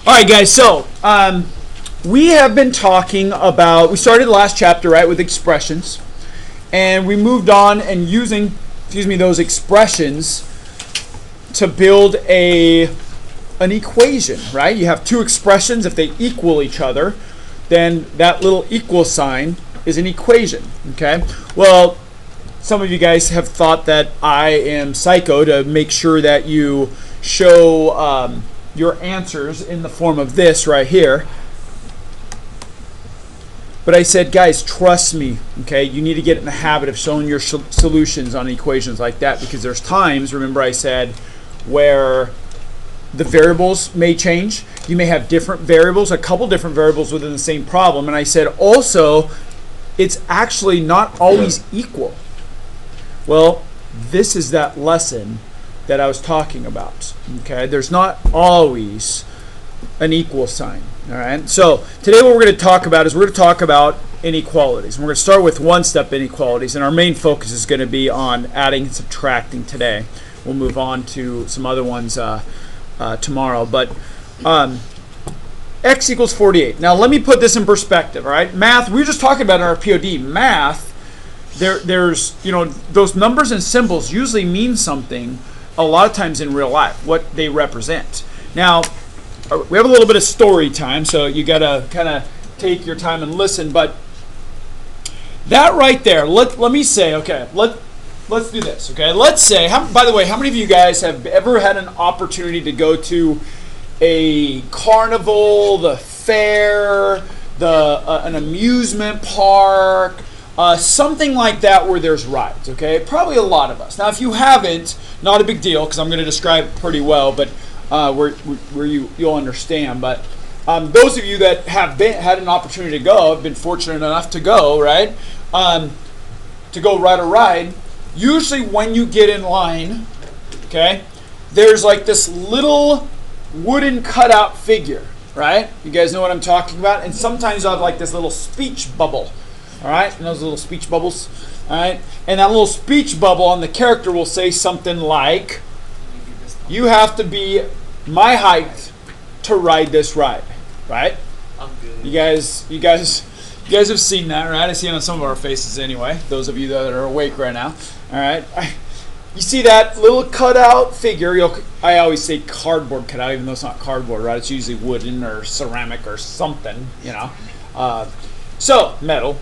All right, guys, so we have been talking about, we started the last chapter, right, with expressions, and we moved on and using, those expressions to build an equation, right? You have two expressions. If they equal each other, then that little equal sign is an equation, okay? Well, some of you guys have thought that I am psycho to make sure that you show your answers in the form of this right here. But I said, guys, trust me, okay? You need to get in the habit of showing your solutions on equations like that, because there's times, remember I said, where the variables may change. You may have different variables, a couple different variables within the same problem. And I said also, it's actually not always equal. Well, this is that lesson that I was talking about. Okay, there's not always an equal sign. All right. So today, what we're going to talk about is we're going to talk about inequalities. And we're going to start with one-step inequalities, and our main focus is going to be on adding and subtracting today. We'll move on to some other ones tomorrow. But x equals 48. Now let me put this in perspective. All right, math. We were just talking about in our POD math. There's those numbers and symbols usually mean something a lot of times in real life, what they represent. Now, we have a little bit of story time, so you got to kind of take your time and listen. But that right there, let me say, okay, let's do this, okay? Let's say, by the way, how many of you guys have ever had an opportunity to go to a carnival, the fair, an amusement park, something like that where there's rides, okay? Probably a lot of us. Now, if you haven't, not a big deal, because I'm going to describe it pretty well, but where you'll understand. But those of you that have had an opportunity to go, have been fortunate enough to go, right? To go ride a ride, usually when you get in line, okay, there's like this little wooden cutout figure, right? You guys know what I'm talking about? And sometimes I have like this little speech bubble. All right, and those little speech bubbles, all right? And that little speech bubble on the character will say something like, you have to be my height to ride this ride, right? You guys have seen that, right? I see it on some of our faces anyway, those of you that are awake right now, all right? You see that little cutout figure, I always say cardboard cutout, even though it's not cardboard, right? It's usually wooden or ceramic or something, so metal.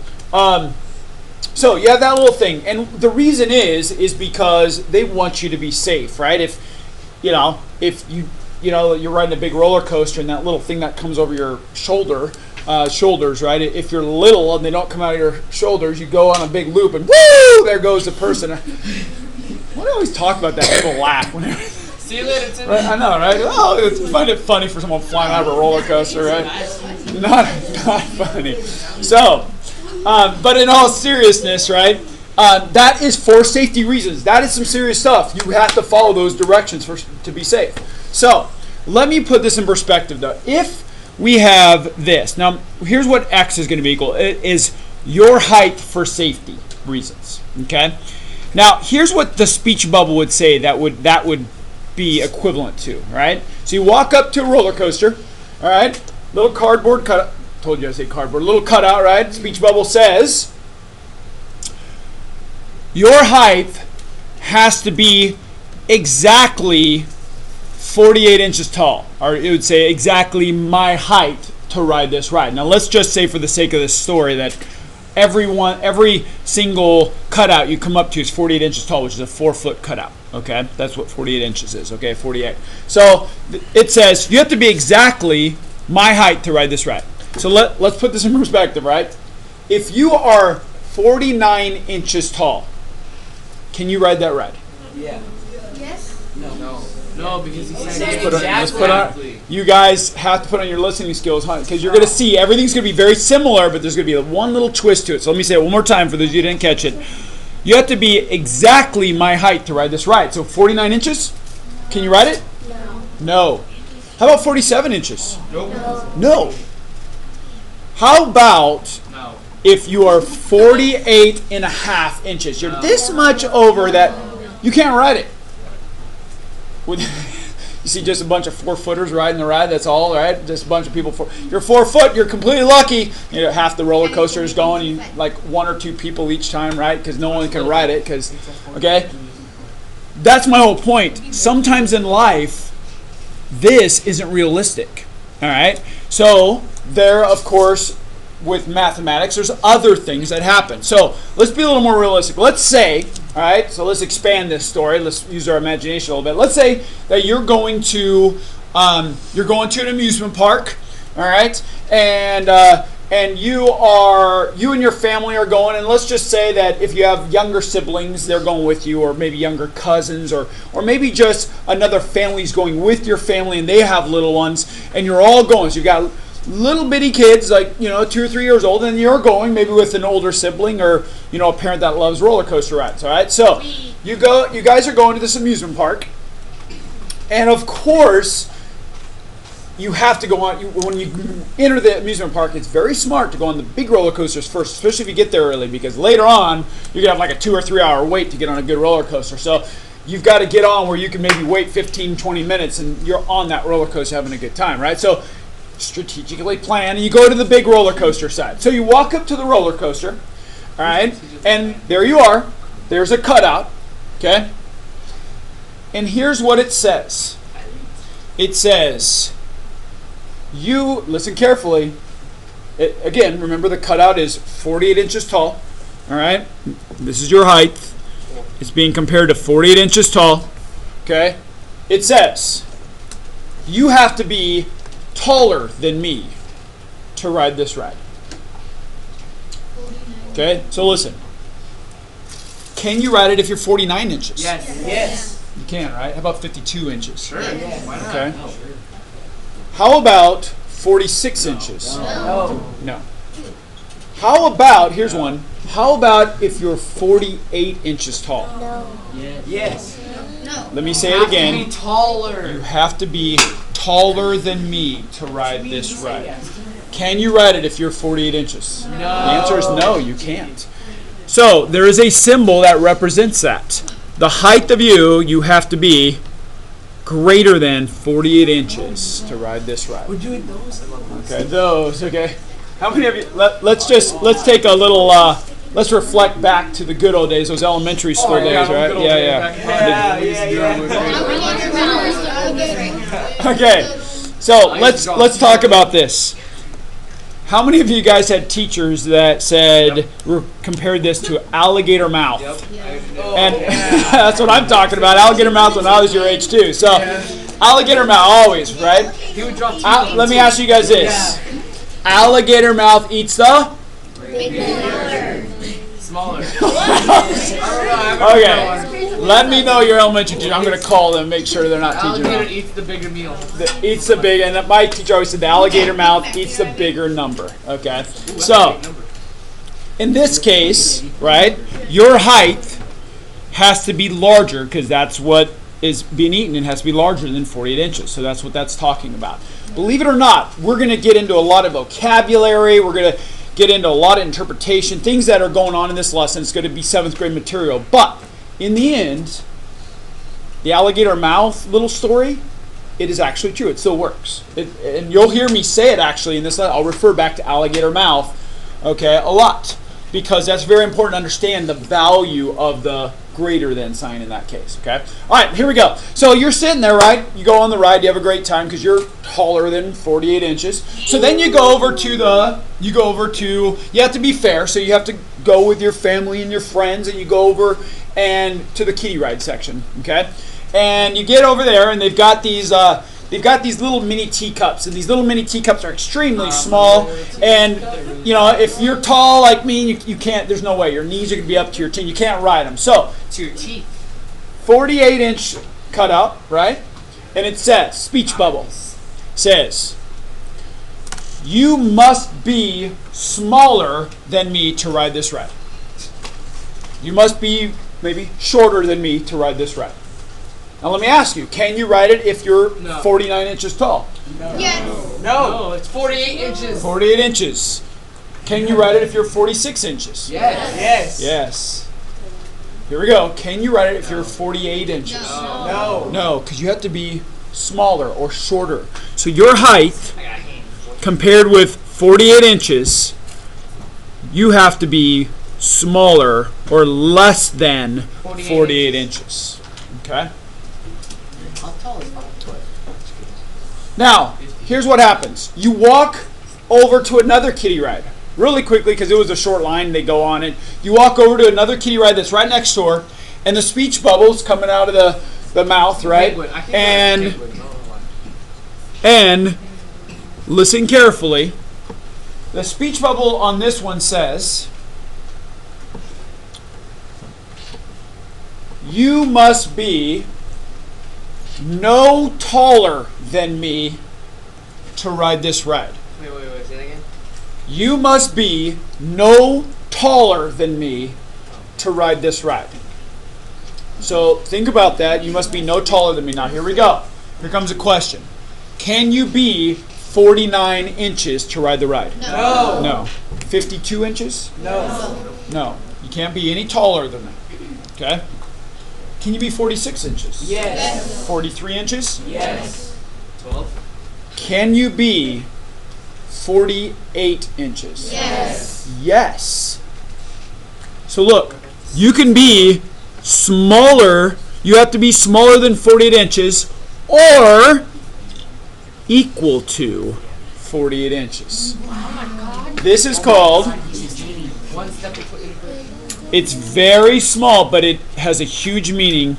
So you have that little thing, and the reason is because they want you to be safe, right? If you're riding a big roller coaster and that little thing that comes over your shoulders, right? If you're little and they don't come out of your shoulders, you go on a big loop and woo, there goes the person. Why do I always talk about that? People laugh whenever. See you later, Timmy. Right? I know, right? Oh, I find it funny for someone flying out of a roller coaster, right? Not funny. So. But in all seriousness, right, that is for safety reasons. That is some serious stuff. You have to follow those directions to be safe. So let me put this in perspective, though. If we have this, now here's what x is going to be equal. It is your height for safety reasons, okay? Now here's what the speech bubble would say that would be equivalent to, right? So you walk up to a roller coaster, all right, little cardboard cut. Told you I say cardboard. A little cutout, right? Speech bubble says your height has to be exactly 48 inches tall. Or it would say exactly my height to ride this ride. Now let's just say for the sake of this story that every single cutout you come up to is 48 inches tall, which is a 4-foot cutout. Okay? That's what 48 inches is. Okay? 48. So it says you have to be exactly my height to ride this ride. So let's put this in perspective, right? If you are 49 inches tall, can you ride that ride? Yeah. Yes? No, because he said exactly. You guys have to put on your listening skills, huh? Because you're going to see everything's going to be very similar, but there's going to be one little twist to it. So let me say it one more time for those of you who didn't catch it. You have to be exactly my height to ride this ride. So 49 inches? Can you ride it? No. How about 47 inches? No. How about if you are 48 and a half inches? You're this much over that you can't ride it. You see just a bunch of 4-footers riding the ride. That's all, right? Just a bunch of people. You're 4 foot. You're completely lucky. You know, half the roller coaster is going. You like 1 or 2 people each time, right? Because no one can ride it. Because, okay, that's my whole point. Sometimes in life, this isn't realistic. All right. So there, of course, with mathematics, there's other things that happen. So let's be a little more realistic. Let's say, all right, so let's expand this story. Let's use our imagination a little bit. Let's say that you're going to an amusement park, all right, and you and your family are going, and let's just say that if you have younger siblings, they're going with you, or maybe younger cousins, or maybe just another family's going with your family, and they have little ones, and you're all going. So you've got little bitty kids, like 2 or 3 years old, and you're going maybe with an older sibling or a parent that loves roller coaster rides. All right, so you guys are going to this amusement park, and of course you have to go on. When you enter the amusement park, it's very smart to go on the big roller coasters first, especially if you get there early, because later on you're gonna have like a 2 or 3 hour wait to get on a good roller coaster. So you've got to get on where you can maybe wait 15-20 minutes and you're on that roller coaster having a good time, right? So strategically plan, and you go to the big roller coaster side. So you walk up to the roller coaster, all right, and there you are. There's a cutout, okay? And here's what it says. It says, you, listen carefully, again, remember the cutout is 48 inches tall, all right? This is your height. It's being compared to 48 inches tall, okay? It says, you have to be taller than me to ride this ride. Okay, so listen. Can you ride it if you're 49 inches? Yes. Yes. You can, right? How about 52 inches? Sure. Yes. Why not? Okay. How about 46 inches? No. How about, here's one. How about if you're 48 inches tall? No. Yes. No. Let me say it again. You have to be taller. You have to be taller than me to ride this ride. Can you ride it if you're 48 inches? No. The answer is no, you can't. So there is a symbol that represents that. The height of you have to be greater than 48 inches to ride this ride. We're doing those. I love those. Okay, those. Okay. How many of you? Let's take a little. Let's reflect back to the good old days, those elementary school days, right? Okay, so let's talk about this. How many of you guys had teachers that said compared this to alligator mouth? And that's what I'm talking about. Alligator mouth when I was your age too. So alligator mouth always, right? He would drop Let me ask you guys this: alligator mouth eats the smaller. Okay, let me know your elementary teacher. I'm going to call them, make sure they're not teaching Alligator them. eats the bigger meal. Eats the big, and my teacher always said the alligator mouth eats the bigger number. Okay, so in this case, right, your height has to be larger because that's what is being eaten. It has to be larger than 48 inches. So that's what that's talking about. Believe it or not, we're going to get into a lot of vocabulary. We're going to get into a lot of interpretation, things that are going on in this lesson. It's going to be 7th grade material. But in the end, the alligator mouth little story, it is actually true. It still works. And you'll hear me say it actually in this lesson. I'll refer back to alligator mouth, okay, a lot. Because that's very important to understand the value of the greater than sign in that case, okay? All right, here we go. So you're sitting there, right? You go on the ride, you have a great time because you're taller than 48 inches. So then you go over to you have to be fair, so you have to go with your family and your friends, and you go over and to the kiddie ride section, okay? And you get over there, and they've got these little mini teacups, and these little mini teacups are extremely small. And if you're tall like me, you can't. There's no way your knees are gonna be up to your chin. You can't ride them. So To your teeth. 48-inch cutout, right? And it says speech bubble says you must be smaller than me to ride this ride. You must be maybe shorter than me to ride this ride. Now let me ask you, can you ride it if you're 49 inches tall? No. Yes. No, it's 48 inches. 48 inches. Can you ride it if you're 46 inches? Yes. Yes. Here we go. Can you ride it if you're 48 inches? No. No, because you have to be smaller or shorter. So your height compared with 48 inches, you have to be smaller or less than 48 inches. Okay? How tall is 5'12"? Now, here's what happens. You walk over to another kiddie ride really quickly because it was a short line. They go on it. You walk over to another kiddie ride that's right next door, and the speech bubbles coming out of the mouth, right? And listen carefully. The speech bubble on this one says, you must be no taller than me to ride this ride. Wait, say that again? You must be no taller than me to ride this ride. So think about that. You must be no taller than me. Now here we go. Here comes a question. Can you be 49 inches to ride the ride? No. No. 52 inches? No. No. You can't be any taller than that. Okay? Can you be 46 inches? Yes. 43 inches? Yes. 12. Can you be 48 inches? Yes. Yes. So look, you can be smaller. You have to be smaller than 48 inches or equal to 48 inches. This is called, One step between. it's very small, but it has a huge meaning.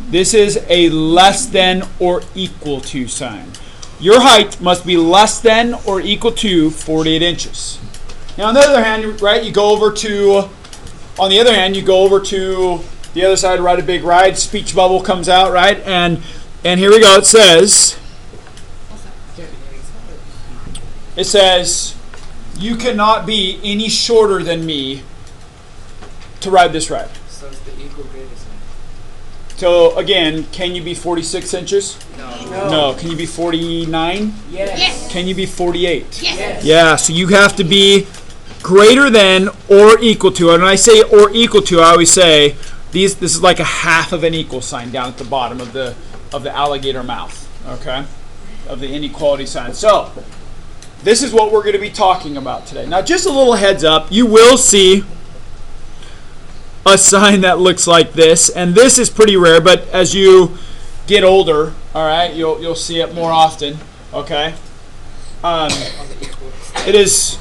This is a less than or equal to sign. Your height must be less than or equal to 48 inches. Now, on the other hand, right, you go over to the other side, ride a big ride, speech bubble comes out, right? And here we go, it says, you cannot be any shorter than me to ride this ride. So it's the equal greatest. So again, can you be 46 inches? No. No. Can you be 49? Yes. Can you be 48? Yes. Yeah, so you have to be greater than or equal to. And when I say or equal to, I always say this is like a half of an equal sign down at the bottom of the alligator mouth, okay? Of the inequality sign. So, this is what we're going to be talking about today. Now, just a little heads up, you will see a sign that looks like this, and this is pretty rare, but as you get older, all right, you'll see it more often, okay? It is,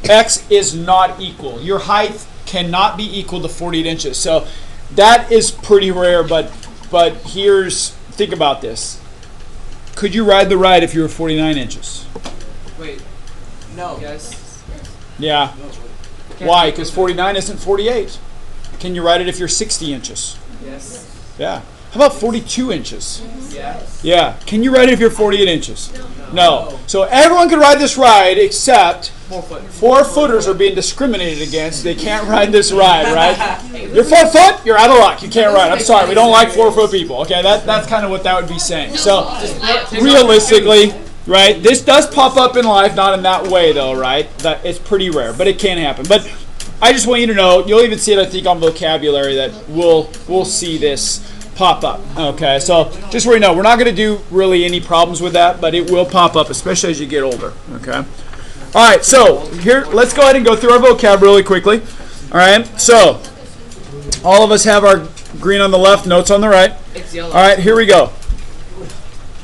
X is not equal. Your height cannot be equal to 48 inches. So that is pretty rare, but think about this. Could you ride the ride if you were 49 inches? Wait. No. Yes. Yeah. Why? Because 49 isn't 48. Can you ride it if you're 60 inches? Yes. Yeah. How about 42 inches? Yes. Yeah. Can you ride it if you're 48 inches? No. So everyone can ride this ride except 4-footers are being discriminated against. They can't ride this ride, right? You're 4 foot, you're out of luck. You can't ride. I'm sorry. We don't like 4-foot people. Okay, that's kind of what that would be saying. So realistically, right, this does pop up in life, not in that way though, right? That it's pretty rare, but it can happen. But I just want you to know, you'll even see it, I think, on vocabulary that we'll see this pop up. Okay, so just so you know, we're not going to do really any problems with that, but it will pop up, especially as you get older. Okay. All right, so here, let's go ahead and go through our vocab really quickly. All right, so all of us have our green on the left, notes on the right. It's yellow. All right, here we go.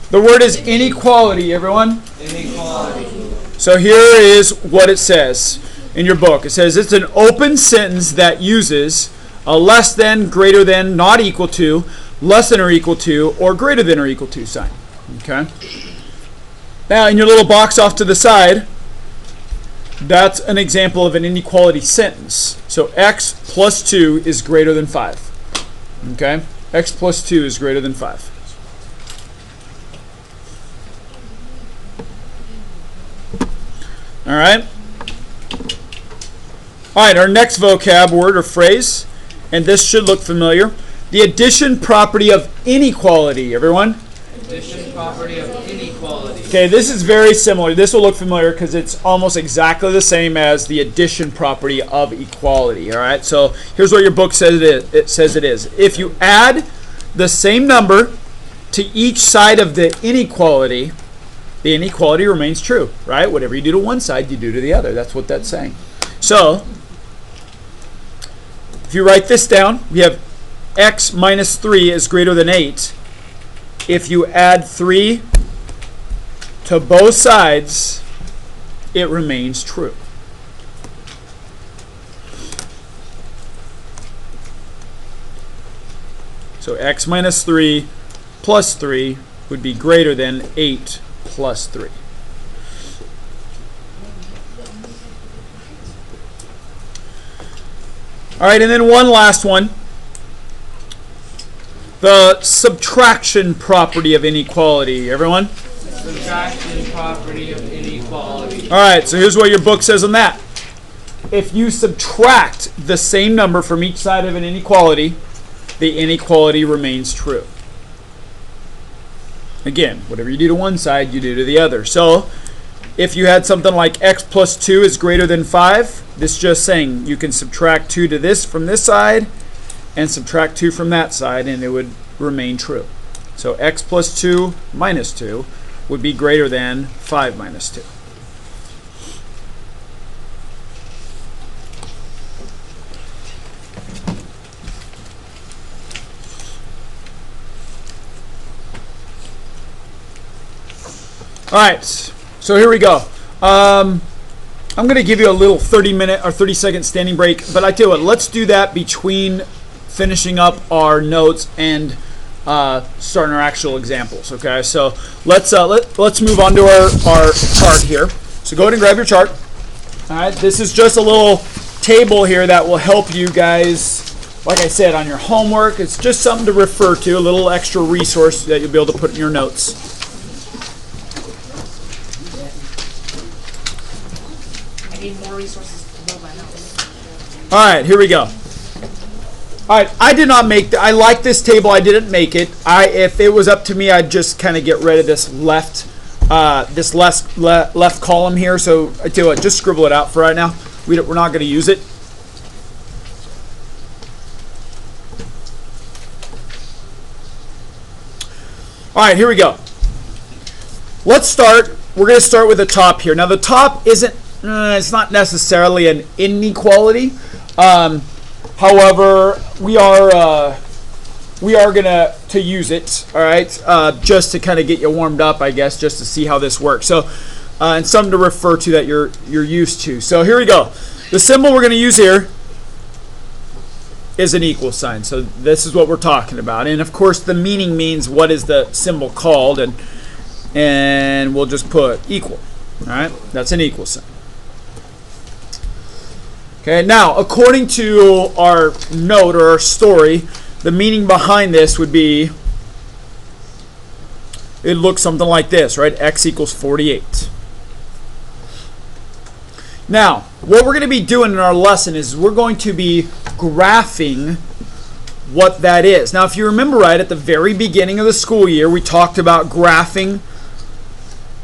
The word is inequality, everyone. Inequality. So here is what it says in your book. It says it's an open sentence that uses a less than, greater than, not equal to, less than or equal to, or greater than or equal to sign. Okay? Now, in your little box off to the side, that's an example of an inequality sentence. So x plus 2 is greater than 5. Okay? X plus 2 is greater than 5. All right? All right, our next vocab word or phrase, and this should look familiar. The addition property of inequality, everyone. Addition property of inequality. Okay, this is very similar. This will look familiar because it's almost exactly the same as the addition property of equality. All right, so here's what your book says it is. It says it is. If you add the same number to each side of the inequality remains true, right? Whatever you do to one side, you do to the other. That's what that's saying. So, if you write this down, we have x minus 3 is greater than 8. If you add 3 to both sides, it remains true. So x minus 3 plus 3 would be greater than 8 plus 3. All right, and then one last one. The subtraction property of inequality. Everyone? Subtraction property of inequality. All right, so here's what your book says on that. If you subtract the same number from each side of an inequality, the inequality remains true. Again, whatever you do to one side, you do to the other. So, if you had something like x plus 2 is greater than 5, this is just saying you can subtract 2 to this from this side and subtract 2 from that side, and it would remain true. So x plus 2 minus 2 would be greater than 5 minus 2. All right, so here we go. I'm going to give you a little 30-minute or 30-second standing break, but I tell you what, let's do that between finishing up our notes and starting our actual examples. Okay, so let's move on to our chart here. So go ahead and grab your chart. All right, this is just a little table here that will help you guys. Like I said, on your homework, it's just something to refer to, a little extra resource that you'll be able to put in your notes. Need more resources to build my house. All right, here we go. All right, I did not make. I like this table. I didn't make it. If it was up to me, I'd just kind of get rid of this left column here. So I tell you what, just scribble it out for right now. We're not going to use it. All right, here we go. Let's start. We're going to start with the top here. Now the top isn't. It's not necessarily an inequality. However, we are gonna use it. All right, just to kind of get you warmed up, I guess, just to see how this works. So, and something to refer to that you're used to. So here we go. The symbol we're gonna use here is an equal sign. So this is what we're talking about. And of course, the meaning means what is the symbol called, and we'll just put equal. All right, that's an equal sign. Okay, now, according to our note or our story, the meaning behind this would be, it looks something like this, right? X equals 48. Now, what we're going to be doing in our lesson is we're going to be graphing what that is. Now, if you remember right, at the very beginning of the school year, we talked about graphing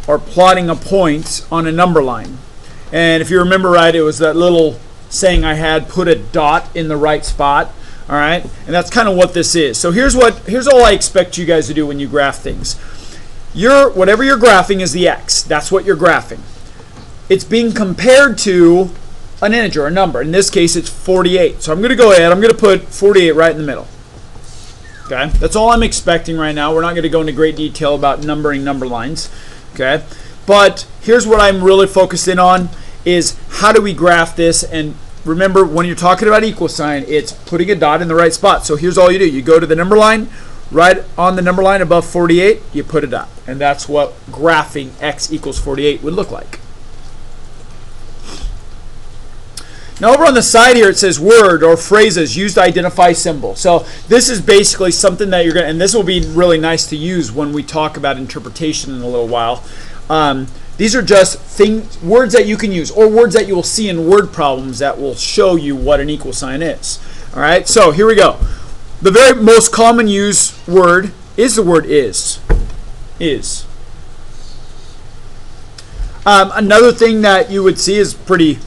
or plotting a point on a number line. And if you remember right, it was that little saying I had, put a dot in the right spot. All right, and that's kind of what this is. So here's all I expect you guys to do when you graph things. Whatever you're graphing is the x. That's what you're graphing. It's being compared to an integer, a number. In this case, it's 48. So I'm going to go ahead. I'm going to put 48 right in the middle. Okay, that's all I'm expecting right now. We're not going to go into great detail about numbering number lines. Okay, but here's what I'm really focused in on is how do we graph this. And remember, when you're talking about equal sign, it's putting a dot in the right spot. So here's all you do. You go to the number line, right on the number line above 48, you put a dot. And that's what graphing x equals 48 would look like. Now over on the side here, it says word or phrases used to identify symbol. So this is basically something that you're going to, and this will be really nice to use when we talk about interpretation in a little while. These are just words that you can use, or words that you will see in word problems that will show you what an equal sign is. All right, so here we go. The very most common used word is the word is. Is. Another thing that you would see is pretty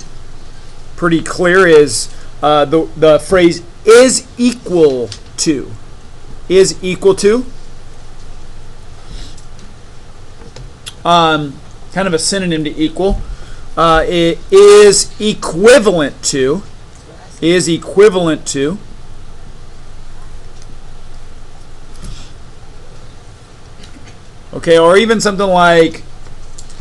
clear is the phrase is equal to. Is equal to. kind of a synonym to equal. It is equivalent to. Is equivalent to. Okay, or even something like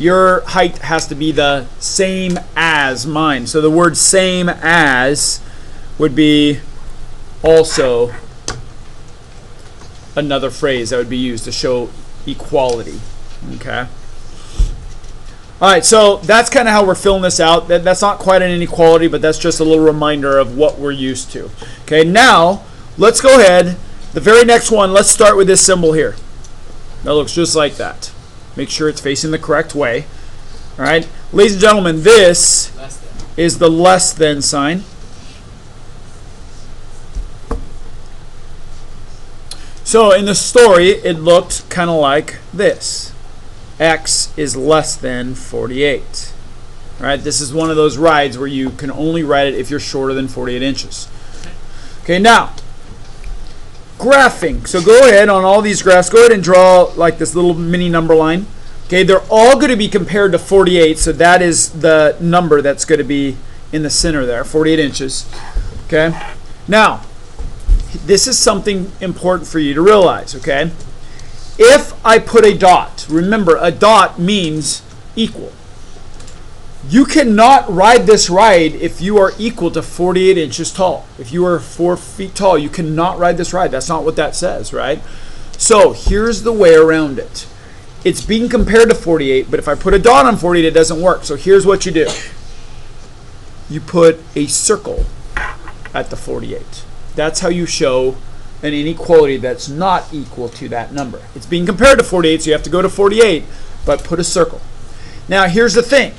your height has to be the same as mine. So the word same as would be also another phrase that would be used to show equality. Okay. All right, so that's kind of how we're filling this out. That's not quite an inequality, but that's just a little reminder of what we're used to. Okay, now let's go ahead. The very next one, let's start with this symbol here. That looks just like that. Make sure it's facing the correct way. All right, ladies and gentlemen, this is the less than sign. So in the story, it looked kind of like this. X is less than 48. All right, this is one of those rides where you can only ride it if you're shorter than 48 inches. Okay, now, graphing. So go ahead on all these graphs. Go ahead and draw like this little mini number line. Okay, they're all going to be compared to 48, so that is the number that's going to be in the center there, 48 inches. Okay, now, this is something important for you to realize, okay? If I put a dot, remember, a dot means equal. You cannot ride this ride if you are equal to 48 inches tall. If you are 4 feet tall, you cannot ride this ride. That's not what that says, right? So here's the way around it. It's being compared to 48, but if I put a dot on 48, it doesn't work. So here's what you do. You put a circle at the 48. That's how you show an inequality that's not equal to that number. It's being compared to 48, so you have to go to 48, but put a circle. Now, here's the thing.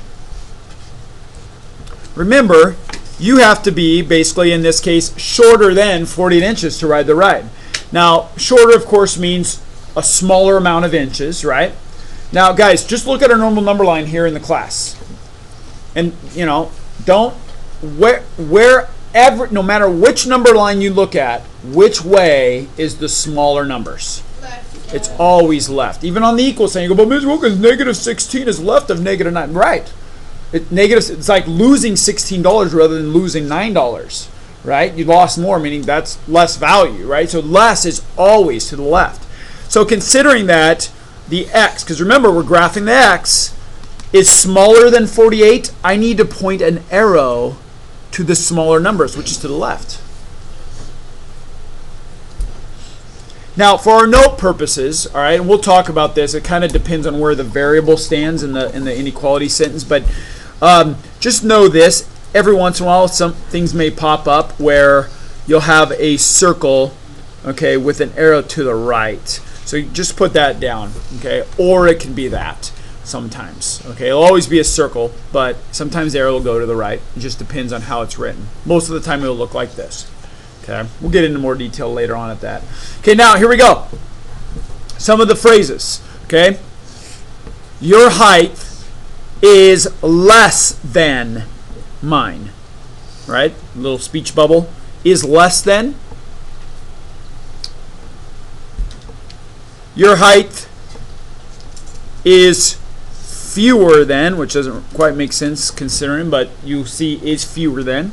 Remember, you have to be, basically in this case, shorter than 48 inches to ride the ride. Now, shorter, of course, means a smaller amount of inches, right? Now, guys, just look at our normal number line here in the class. And, you know, don't, no matter which number line you look at, which way is the smaller numbers? Left. It's always left. Even on the equal sign, you go, but Ms. Wilkins, negative 16 is left of negative 9. Right. It's like losing $16 rather than losing $9, right? You lost more, meaning that's less value, right? So less is always to the left. So considering that the x, because remember, we're graphing the x, is smaller than 48, I need to point an arrow to the smaller numbers, which is to the left. Now, for our note purposes, all right, and we'll talk about this. It kind of depends on where the variable stands in the inequality sentence, but just know this: every once in a while, some things may pop up where you'll have a circle, okay, with an arrow to the right. So you just put that down, okay, or it can be that. Sometimes, okay, it'll always be a circle, but sometimes the arrow will go to the right. It just depends on how it's written. Most of the time it'll look like this. Okay, we'll get into more detail later on at that. Okay, now here we go. Some of the phrases. Okay, your height is less than mine. Right, little speech bubble. Is less than. Your height is fewer than, which doesn't quite make sense considering, but you see is fewer than.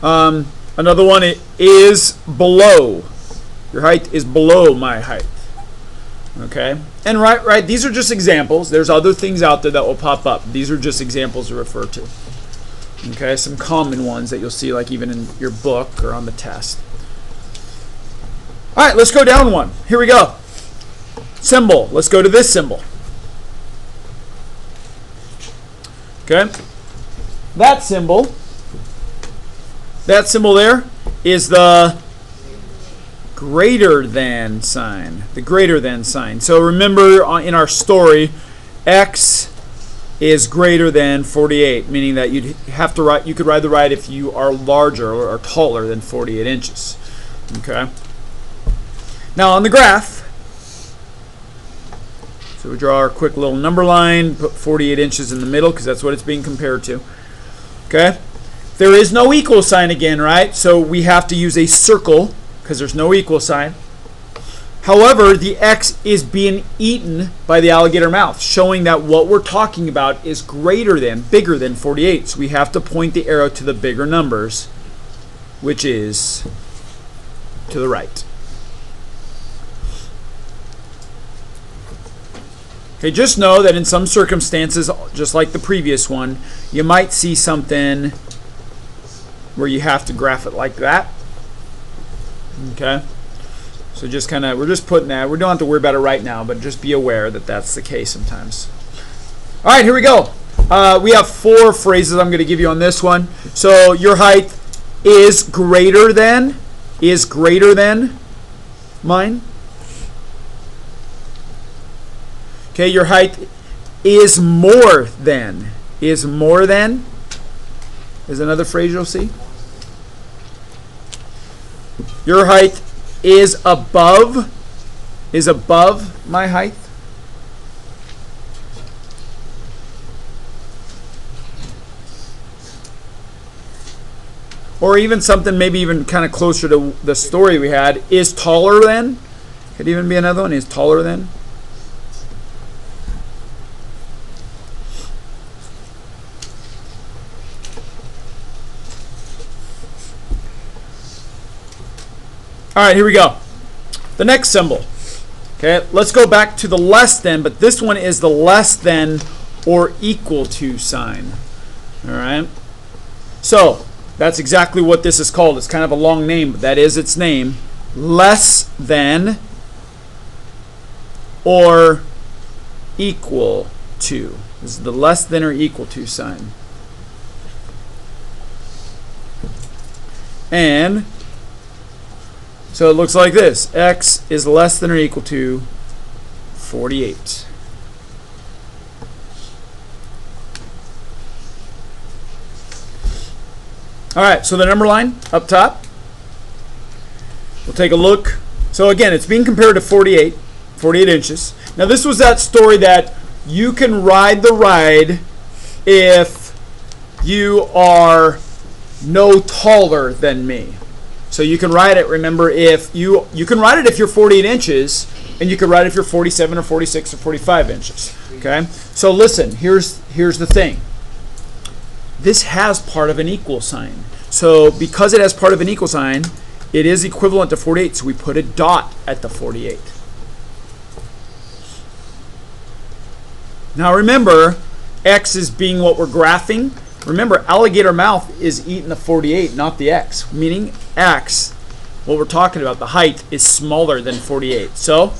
Another one, it is below. Your height is below my height. Okay? And right, these are just examples. There's other things out there that will pop up. These are just examples to refer to. Okay? Some common ones that you'll see like even in your book or on the test. All right, let's go down one. Here we go. Symbol. Let's go to this symbol. Okay? That symbol there is the greater than sign. The greater than sign. So remember in our story, x is greater than 48, meaning that you could ride the ride if you are larger or taller than 48 inches. Okay? Now on the graph, so we draw our quick little number line, put 48 inches in the middle because that's what it's being compared to. Okay? There is no equal sign again, right? So we have to use a circle because there's no equal sign. However, the x is being eaten by the alligator mouth, showing that what we're talking about is greater than, bigger than 48. So we have to point the arrow to the bigger numbers, which is to the right. Okay, just know that in some circumstances, just like the previous one, you might see something where you have to graph it like that. Okay, so just kind of, we're just putting that, we don't have to worry about it right now, but just be aware that that's the case sometimes. All right, here we go. We have 4 phrases I'm going to give you on this one. So your height is greater than mine. Okay, your height is more than is another phrase you'll see. Your height is above my height. Or even something maybe even kind of closer to the story we had, is taller than. Could even be another one, is taller than. All right, here we go. The next symbol. Okay, let's go back to the less than, but this one is the less than or equal to sign. All right. So that's exactly what this is called. It's kind of a long name, but that is its name. Less than or equal to. This is the less than or equal to sign. And so it looks like this. X is less than or equal to 48. All right, so the number line up top. We'll take a look. So again, it's being compared to 48 inches. Now this was that story that you can ride the ride if you are no taller than me. So you can ride it, remember, if you can ride it if you're 48 inches, and you can ride it if you're 47 or 46 or 45 inches. Okay? So listen, here's the thing. This has part of an equal sign. So because it has part of an equal sign, it is equivalent to 48, so we put a dot at the 48. Now remember, x is being what we're graphing. Remember, alligator mouth is eating the 48, not the x, meaning x, what we're talking about, the height, is smaller than 48. So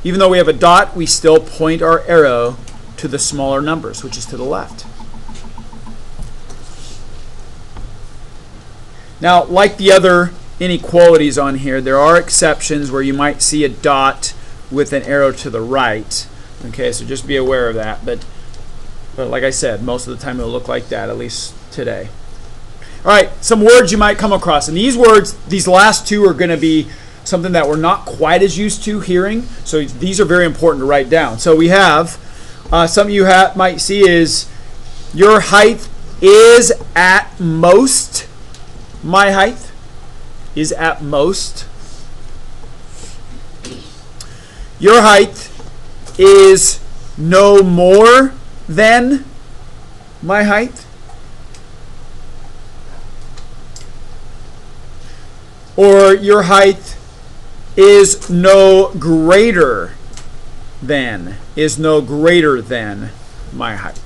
even though we have a dot, we still point our arrow to the smaller numbers, which is to the left. Now, like the other inequalities on here, there are exceptions where you might see a dot with an arrow to the right. Okay, so just be aware of that. But like I said, most of the time it'll look like that, at least today. All right, some words you might come across. And these words, these last two, are going to be something that we're not quite as used to hearing. So these are very important to write down. So we have, something you might see is, your height is at most my height. Is at most. Your height is no more than my height. Or your height is no greater than my height.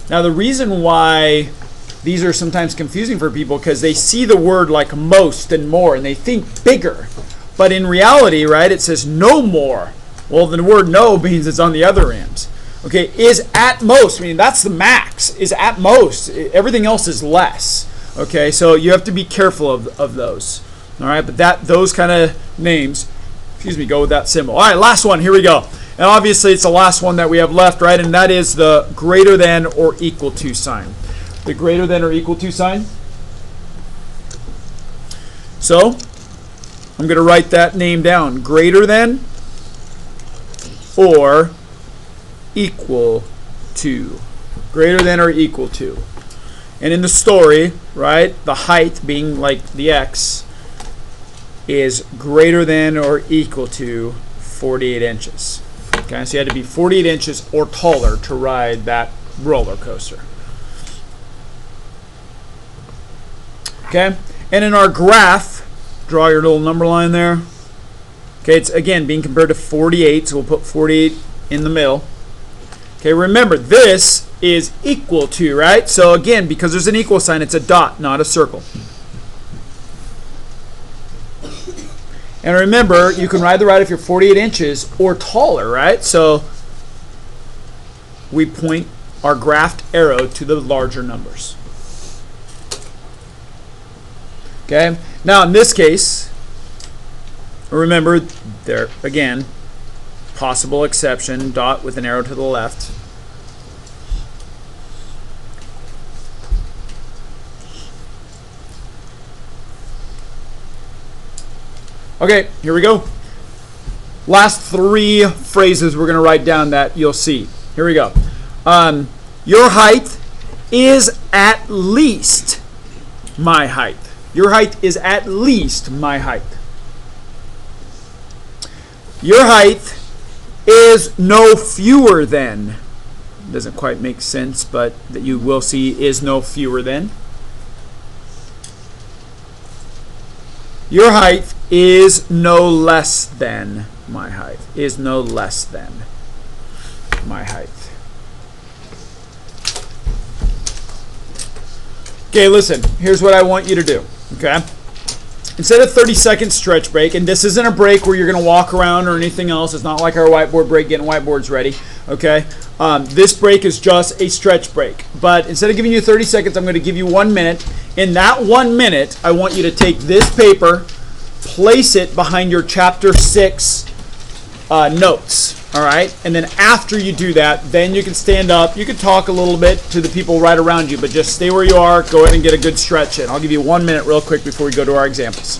Now the reason why these are sometimes confusing for people, because they see the word like most and more and they think bigger. But in reality, right, it says no more. Well, the word no means it's on the other end. Okay, is at most, I mean, that's the max, is at most. Everything else is less. Okay, so you have to be careful of those. All right, but those kind of names, go with that symbol. All right, last one, here we go. And obviously it's the last one that we have left, right, and that is the greater than or equal to sign. The greater than or equal to sign. So I'm going to write that name down. Greater than or equal to. Greater than or equal to. And in the story, right, the height being like the x is greater than or equal to 48 inches. Okay, so you had to be 48 inches or taller to ride that roller coaster. Okay, and in our graph, draw your little number line there. Okay, it's again being compared to 48, so we'll put 48 in the middle. Okay, remember this is equal to, right? So again, because there's an equal sign, it's a dot, not a circle. And remember, you can ride the ride if you're 48 inches or taller, right? So we point our graphed arrow to the larger numbers. Okay, now in this case, remember there again, possible exception, dot with an arrow to the left. Okay, here we go. Last three phrases we're going to write down that you'll see. Here we go. Your height is at least my height. Your height is at least my height. Your height is no fewer than. Doesn't quite make sense, but that you will see is no fewer than. Your height is no less than my height. Is no less than my height. Okay, listen. Here's what I want you to do. Okay? Instead of 30-second stretch break, and this isn't a break where you're going to walk around or anything else. It's not like our whiteboard break, getting whiteboards ready. Okay? This break is just a stretch break. But instead of giving you 30 seconds, I'm going to give you 1 minute. In that 1 minute, I want you to take this paper, place it behind your Chapter 6 notes. All right? And then after you do that, then you can stand up. You can talk a little bit to the people right around you, but just stay where you are. Go ahead and get a good stretch in. I'll give you 1 minute real quick before we go to our examples.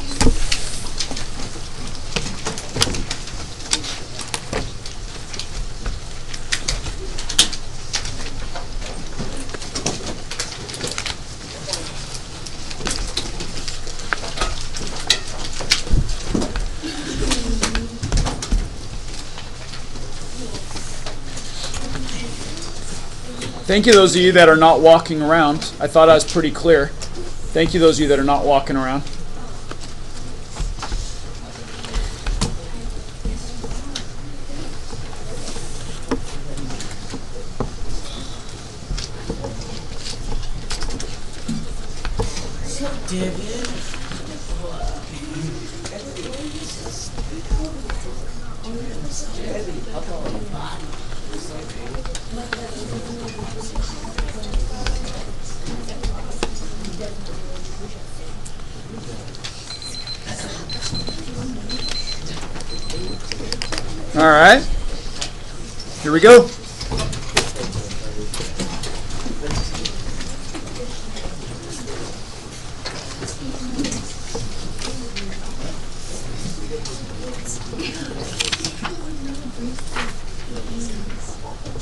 Thank you, those of you that are not walking around. I thought I was pretty clear. Thank you, those of you that are not walking around. All right, here we go.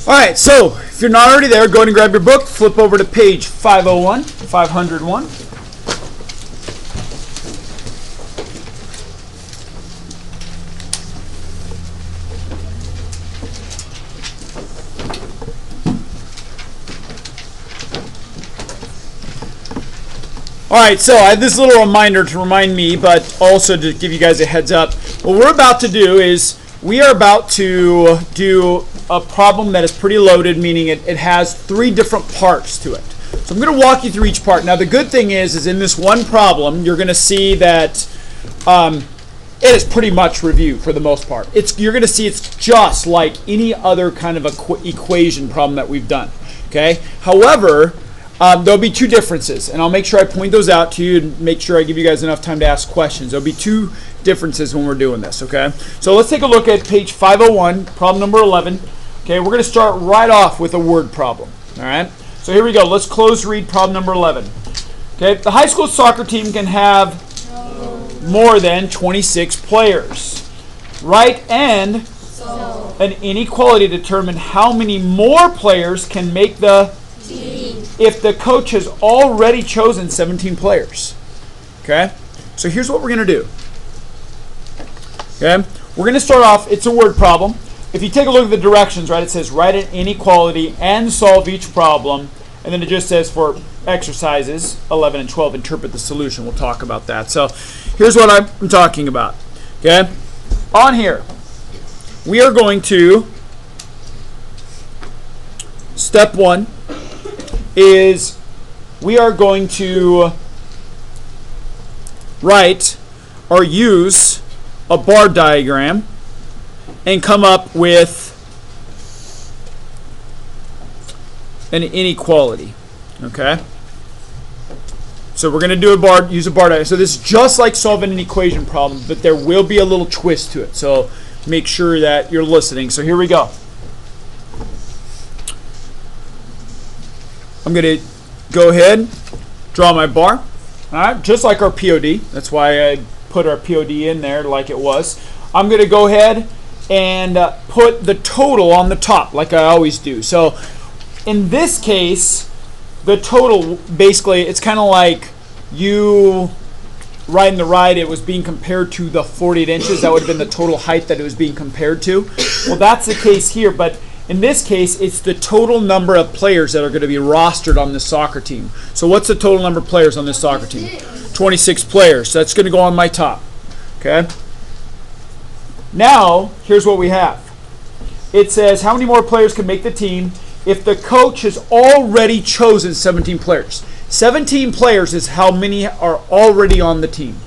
All right, so if you're not already there, go ahead and grab your book, flip over to page 501, 501. All right, so I have this little reminder to remind me, but also to give you guys a heads up. What we're about to do is we are about to do a problem that is pretty loaded, meaning it has 3 different parts to it. So I'm going to walk you through each part. Now, the good thing is in this one problem, you're going to see that it is pretty much review for the most part. You're going to see it's just like any other kind of equation problem that we've done. Okay. However, there'll be 2 differences, and I'll make sure I point those out to you and make sure I give you guys enough time to ask questions. There'll be 2 differences when we're doing this, okay? So let's take a look at page 501, problem number 11. Okay, we're going to start right off with a word problem, all right? So here we go. Let's close read problem number 11. Okay, the high school soccer team can have more than 26 players. Write an inequality to determine how many more players can make the team if the coach has already chosen 17 players. Okay? So here's what we're going to do. Okay, we're going to start off, it's a word problem. If you take a look at the directions, right, it says write an inequality and solve each problem. And then it just says for exercises 11 and 12, interpret the solution. We'll talk about that. So here's what I'm talking about. Okay, on here, we are going to, step one is we are going to write or use a bar diagram and come up with an inequality. Okay? So we're going to use a bar diagram. So this is just like solving an equation problem, but there will be a little twist to it. So make sure that you're listening. So here we go. I'm going to go ahead, draw my bar. All right, just like our POD. That's why I put our POD in there like it was. I'm going to go ahead and put the total on the top like I always do. So in this case, the total, basically, it's kind of like you riding the ride, it was being compared to the 48 inches. That would have been the total height that it was being compared to. Well, that's the case here, but in this case, it's the total number of players that are going to be rostered on this soccer team. So what's the total number of players on this soccer team? 26 players. So that's going to go on my top. Okay? Now, here's what we have. It says how many more players can make the team if the coach has already chosen 17 players. 17 players is how many are already on the team.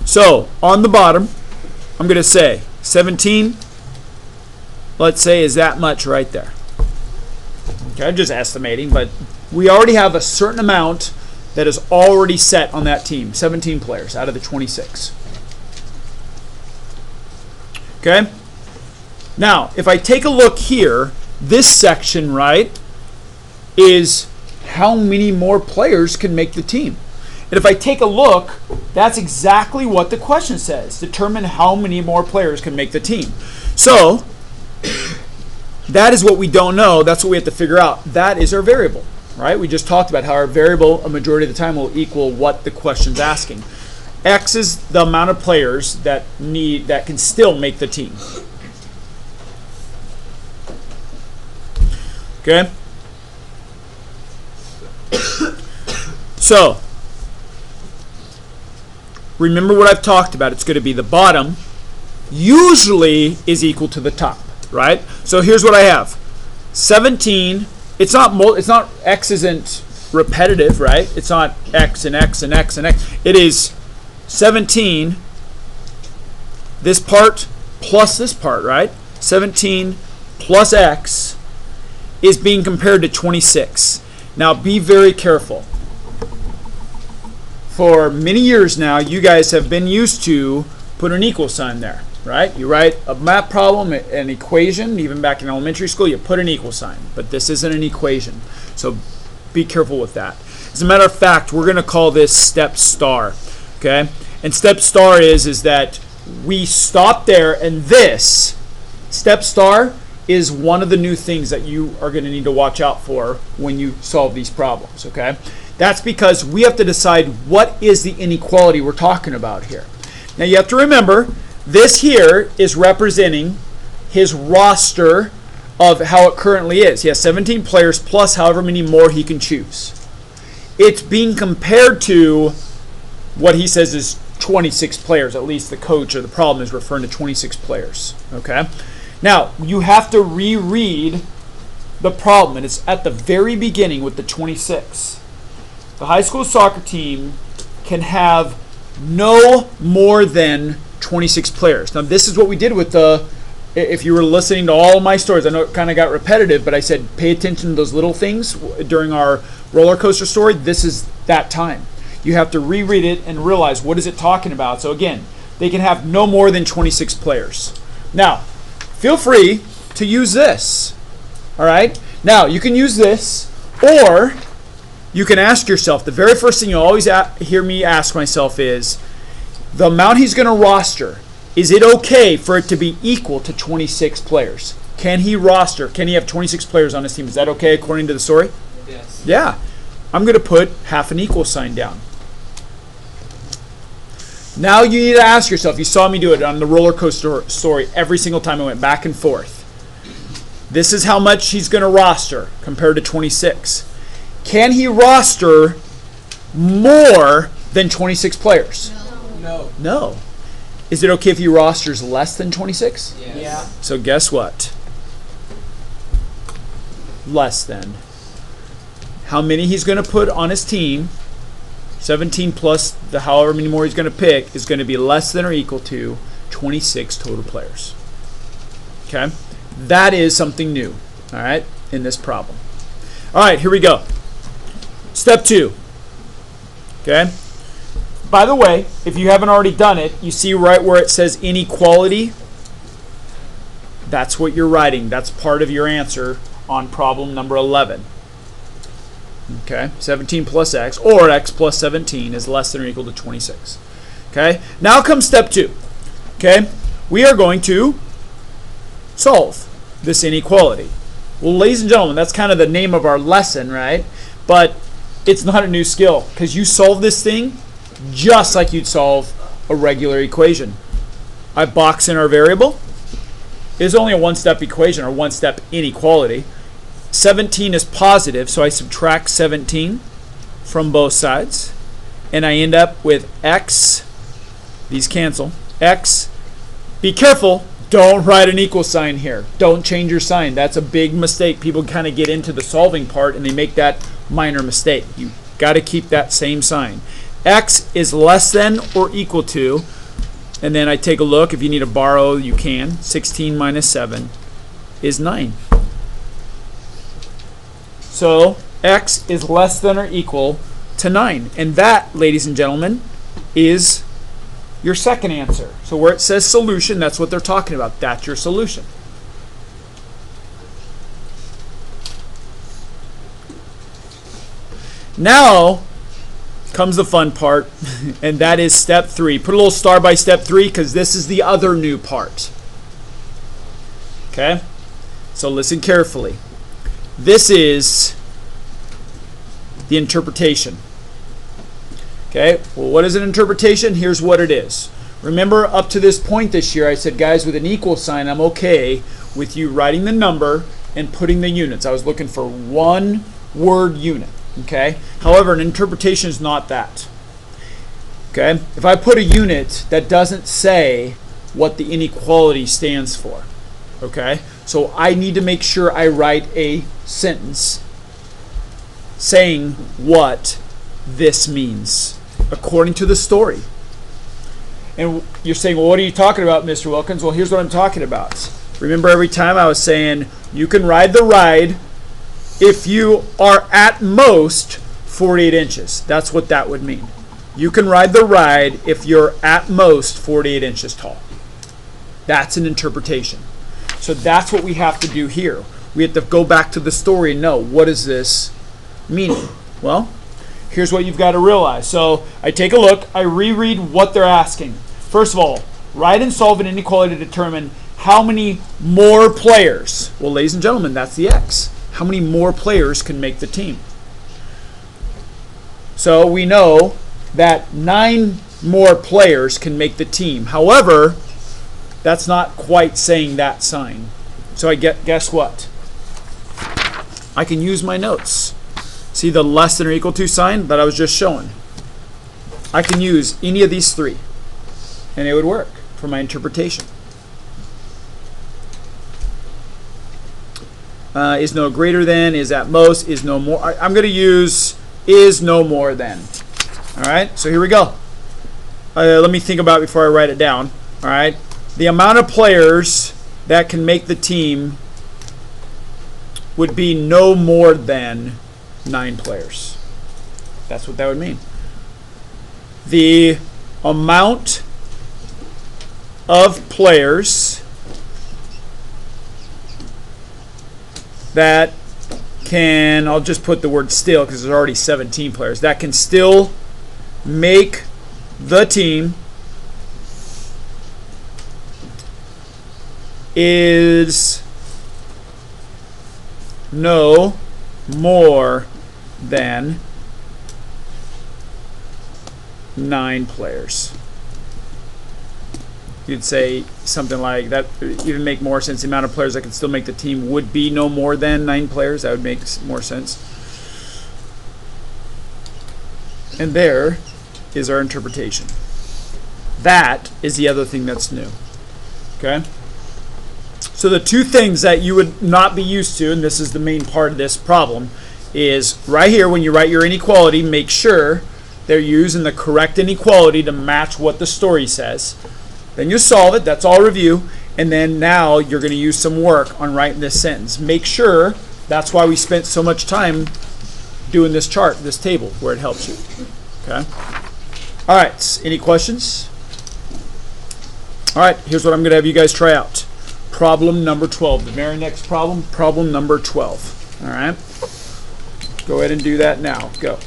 So, on the bottom, I'm going to say 17, let's say, is that much right there. Okay, I'm just estimating, but we already have a certain amount that is already set on that team. 17 players out of the 26. Okay? Now, if I take a look here, this section, right, is how many more players can make the team. And if I take a look, that's exactly what the question says. Determine how many more players can make the team. So, that is what we don't know. That's what we have to figure out. That is our variable, right? We just talked about how our variable, a majority of the time, will equal what the question's asking. X is the amount of players that can still make the team. Okay? So, remember what I've talked about. It's going to be the bottom usually is equal to the top, right? So here's what I have. 17, it's not X isn't repetitive, right? It's not X and X and X and X. It is 17, this part plus this part, right? 17 plus X is being compared to 26. Now be very careful. For many years now, you guys have been used to put an equal sign there, right? You write a math problem, an equation, even back in elementary school, you put an equal sign. But this isn't an equation, so be careful with that. As a matter of fact, we're going to call this step star, okay? And step star is that we stop there, and this step star is one of the new things that you are going to need to watch out for when you solve these problems, okay? That's because we have to decide what is the inequality we're talking about here. Now you have to remember, this here is representing his roster of how it currently is. He has 17 players plus however many more he can choose. It's being compared to what he says is 26 players, at least the coach or the problem is referring to 26 players, okay? Now, you have to reread the problem, and it's at the very beginning with the 26. The high school soccer team can have no more than 26 players. Now, this is what we did with the, if you were listening to all of my stories, I know it kind of got repetitive, but I said pay attention to those little things during our roller coaster story. This is that time. You have to reread it and realize what is it talking about. So again, they can have no more than 26 players. Now, feel free to use this. All right? Now, you can use this, or you can ask yourself, the very first thing you always hear me ask myself is, the amount he's going to roster, is it okay for it to be equal to 26 players? Can he have 26 players on his team? Is that okay according to the story? Yes. Yeah. I'm going to put half an equal sign down. Now you need to ask yourself, you saw me do it on the roller coaster story every single time I went back and forth. This is how much he's going to roster compared to 26. Can he roster more than 26 players? No. No. Is it okay if he rosters less than 26? Yes. Yeah. So guess what? Less than. How many he's going to put on his team, 17 plus the however many more he's going to pick, is going to be less than or equal to 26 total players. Okay? That is something new, all right, in this problem. All right, here we go. Step 2. Okay? By the way, if you haven't already done it, you see right where it says inequality? That's what you're writing. That's part of your answer on problem number 11. Okay? 17 plus x, or x plus 17 is less than or equal to 26. Okay? Now comes step 2. Okay? We are going to solve this inequality. Well, ladies and gentlemen, that's kind of the name of our lesson, right? But it's not a new skill, because you solve this thing just like you'd solve a regular equation. I box in our variable. It's only a one-step equation, or one-step inequality. 17 is positive, so I subtract 17 from both sides, and I end up with x. These cancel. X. Be careful. Don't write an equal sign here. Don't change your sign. That's a big mistake. People kind of get into the solving part and they make that minor mistake. You got to keep that same sign. X is less than or equal to, and then I take a look. If you need to borrow, you can. 16 minus 7 is 9. So x is less than or equal to 9. And that, ladies and gentlemen, is your second answer. So where it says solution, that's what they're talking about. That's your solution. Now comes the fun part, and that is step 3. Put a little star by step 3, because this is the other new part. Okay? So listen carefully. This is the interpretation. Okay, well, what is an interpretation? Here's what it is. Remember, up to this point this year, I said, guys, with an equal sign, I'm okay with you writing the number and putting the units. I was looking for one word unit. Okay? However, an interpretation is not that. Okay? If I put a unit that doesn't say what the inequality stands for, okay? So I need to make sure I write a sentence saying what this means according to the story. And you're saying, well, what are you talking about, Mr. Wilkins? Well, here's what I'm talking about. Remember, every time I was saying you can ride the ride if you are at most 48 inches. That's what that would mean. You can ride the ride if you're at most 48 inches tall. That's an interpretation. So that's what we have to do here. We have to go back to the story and know, what does this mean? Well, here's what you've got to realize. So I take a look, I reread what they're asking. First of all, write and solve an inequality to determine how many more players. Well, ladies and gentlemen, that's the x. How many more players can make the team? So we know that 9 more players can make the team. However, that's not quite saying that sign. So I guess what? I can use my notes. See the less than or equal to sign that I was just showing? I can use any of these 3, and it would work for my interpretation. Is no greater than, is at most, is no more. I'm going to use is no more than. All right, so here we go. Let me think about it before I write it down. All right, the amount of players that can make the team would be no more than 9 players. That's what that would mean. The amount of players that can, I'll just put the word still because there's already 17 players, that can still make the team is no more than 9 players. you'd say something like that. Even make more sense. The amount of players that could still make the team would be no more than 9 players. That would make more sense. And there is our interpretation. That is the other thing that's new. Okay? So the two things that you would not be used to, and this is the main part of this problem, is right here when you write your inequality, make sure they're using the correct inequality to match what the story says. Then you solve it. That's all review. And then now you're going to use some work on writing this sentence. Make sure, that's why we spent so much time doing this chart, this table, where it helps you. Okay? All right. Any questions? All right. Here's what I'm going to have you guys try out. Problem number 12. The very next problem, problem number 12. All right? Go ahead and do that now. Go.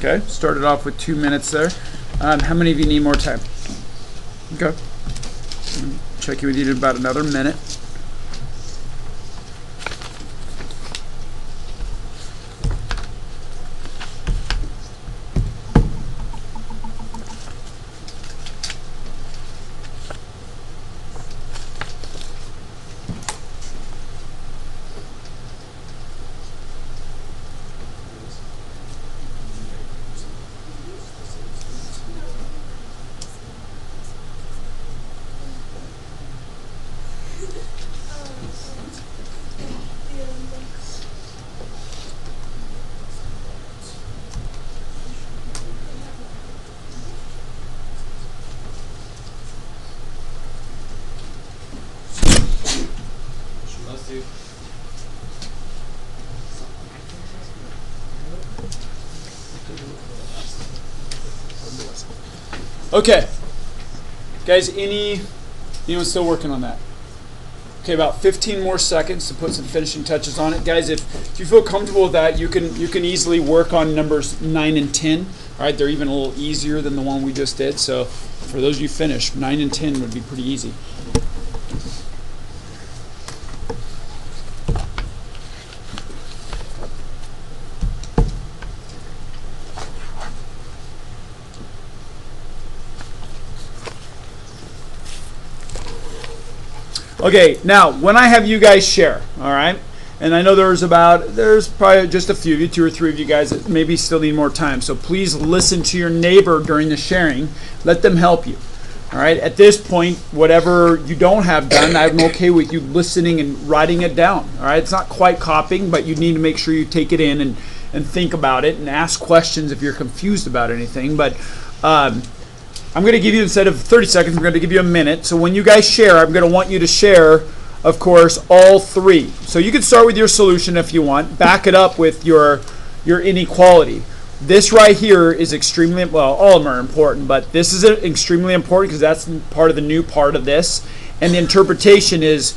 Okay, started off with 2 minutes there. How many of you need more time? Okay. Check in with you in about another minute. Okay, guys, anyone still working on that? Okay, about 15 more seconds to put some finishing touches on it. Guys, if you feel comfortable with that, you can easily work on numbers 9 and 10. All right, they're even a little easier than the one we just did. So for those of you finished, 9 and 10 would be pretty easy. Okay, now when I have you guys share, all right, and I know there's probably just a few of you, 2 or 3 of you guys that maybe still need more time. So please listen to your neighbor during the sharing. Let them help you. All right. At this point, whatever you don't have done, I'm okay with you listening and writing it down. All right. It's not quite copying, but you need to make sure you take it in and think about it and ask questions if you're confused about anything. But I'm going to give you, instead of 30 seconds, I'm going to give you a minute. So when you guys share, I'm going to want you to share, of course, all three. So you can start with your solution if you want. Back it up with your inequality. This right here is extremely, well, all of them are important, but this is extremely important because that's part of the new part of this. And the interpretation is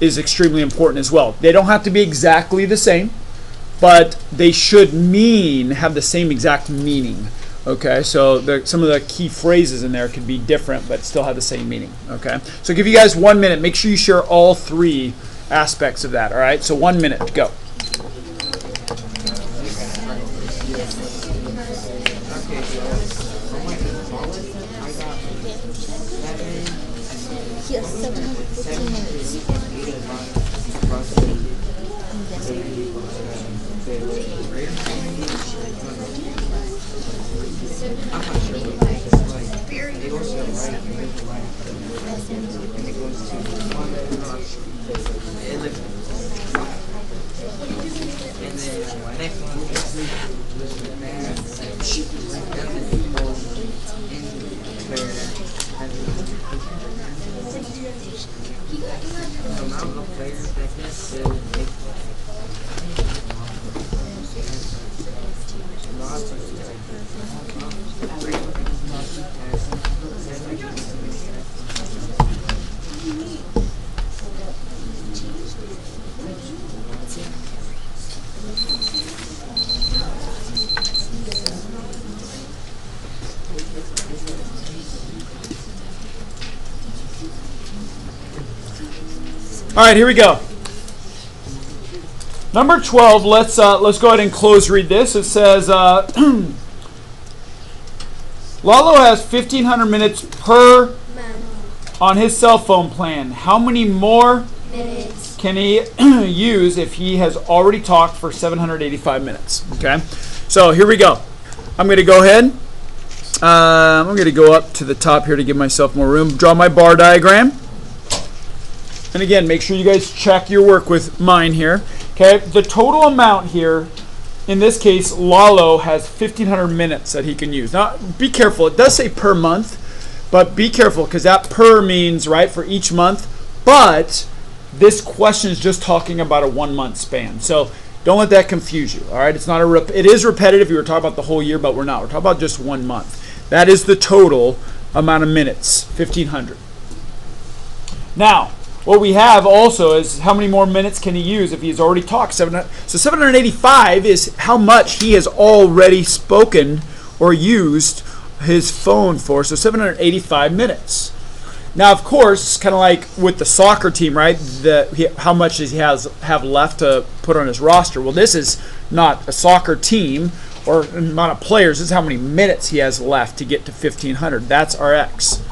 extremely important as well. They don't have to be exactly the same, but they should have the same exact meaning. Okay, so some of the key phrases in there could be different, but still have the same meaning. Okay, so give you guys 1 minute. Make sure you share all three aspects of that. All right, so 1 minute, go. All right, here we go. Number 12, let's go ahead and close read this. It says, Lalo has 1,500 minutes per on his cell phone plan. How many more minutes can he use if he has already talked for 785 minutes? Okay, so here we go. I'm going to go ahead. I'm going to go up to the top here to give myself more room. Draw my bar diagram. And again, make sure you guys check your work with mine here. Okay, the total amount here, in this case, Lalo has 1,500 minutes that he can use. Now, be careful. It does say per month, but be careful because that per means, right, for each month. But this question is just talking about a 1 month span. So don't let that confuse you, all right? It's not it is repetitive. We were talking about the whole year, but we're not. We're talking about just 1 month. That is the total amount of minutes, 1,500. Now, what we have also is how many more minutes can he use if he's already talked. So 785 is how much he has already spoken or used his phone for. So 785 minutes. Now, of course, kind of like with the soccer team, right? How much does he have left to put on his roster? Well, this is not a soccer team or amount of players. This is how many minutes he has left to get to 1,500. That's our X.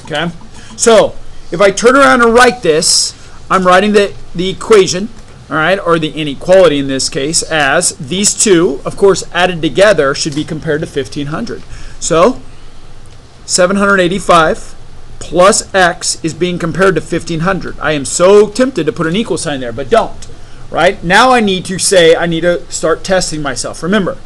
Okay? So if I turn around and write this, I'm writing the equation, all right, or the inequality in this case, as these two, of course, added together should be compared to 1,500. So 785 plus X is being compared to 1,500. I am so tempted to put an equal sign there, but don't. Right? Now I need to start testing myself. Remember,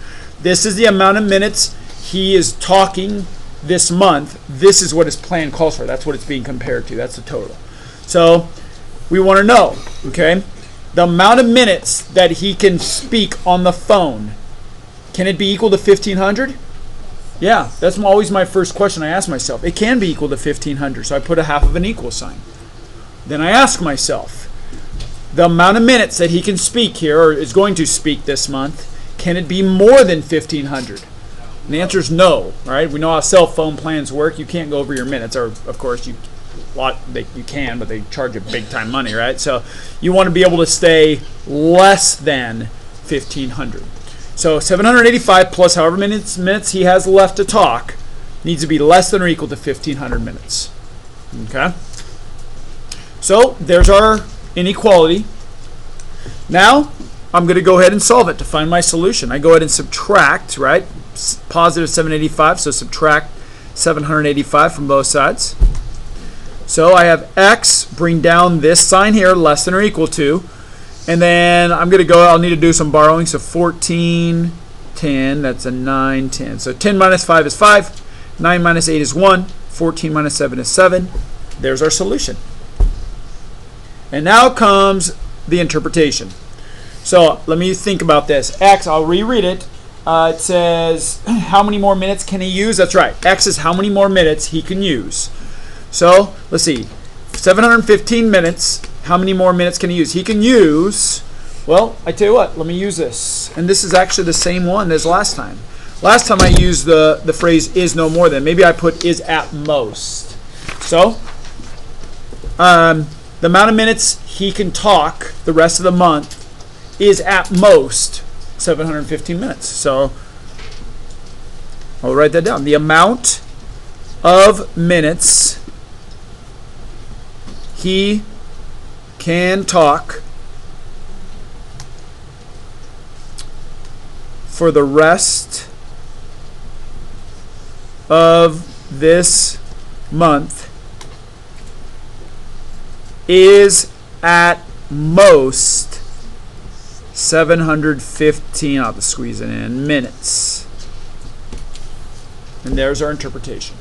this is the amount of minutes he is talking this month. This is what his plan calls for. That's what it's being compared to. That's the total. So we want to know, okay, the amount of minutes that he can speak on the phone. Can it be equal to 1,500? Yeah, that's always my first question I ask myself. It can be equal to 1,500, so I put a half of an equal sign. Then I ask myself, the amount of minutes that he can speak here, or is going to speak this month, can it be more than 1,500? And the answer is no, right? We know how cell phone plans work. You can't go over your minutes, or of course you can, but they charge you big time money, right? So you want to be able to stay less than 1,500. So 785 plus however many minutes he has left to talk needs to be less than or equal to 1,500 minutes. Okay? So there's our inequality. Now I'm going to go ahead and solve it to find my solution. I go ahead and subtract, right? Positive 785, so subtract 785 from both sides. So I have X, bring down this sign here, less than or equal to, and then I'm going to I'll need to do some borrowing, so 14, 10, that's a 9, 10. So 10 minus 5 is 5, 9 minus 8 is 1. 14 minus 7 is 7. There's our solution. And now comes the interpretation. So let me think about this. X, I'll reread it. It says, how many more minutes can he use? That's right. X is how many more minutes he can use. So let's see. 715 minutes. How many more minutes can he use? He can use, well, I tell you what, let me use this. And this is actually the same one as last time. Last time I used the phrase is no more than. Maybe I put is at most. So, the amount of minutes he can talk the rest of the month is at most 715 minutes. So, I'll write that down. The amount of minutes he can talk for the rest of this month is at most 715, I'll have to squeeze it in, minutes. And there's our interpretation.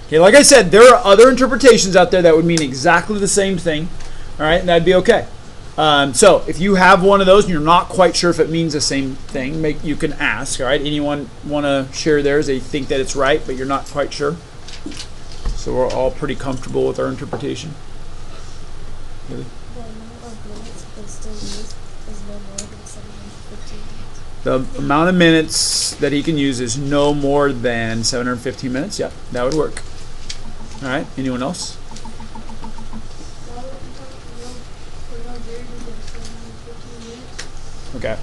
Okay, like I said, there are other interpretations out there that would mean exactly the same thing. All right, and that'd be okay. So if you have one of those and you're not quite sure if it means the same thing, you can ask. All right, anyone want to share theirs? They think that it's right, but you're not quite sure. So we're all pretty comfortable with our interpretation. Really? The amount of minutes that he can use is no more than 715 minutes. Yeah, that would work. All right, anyone else? Okay.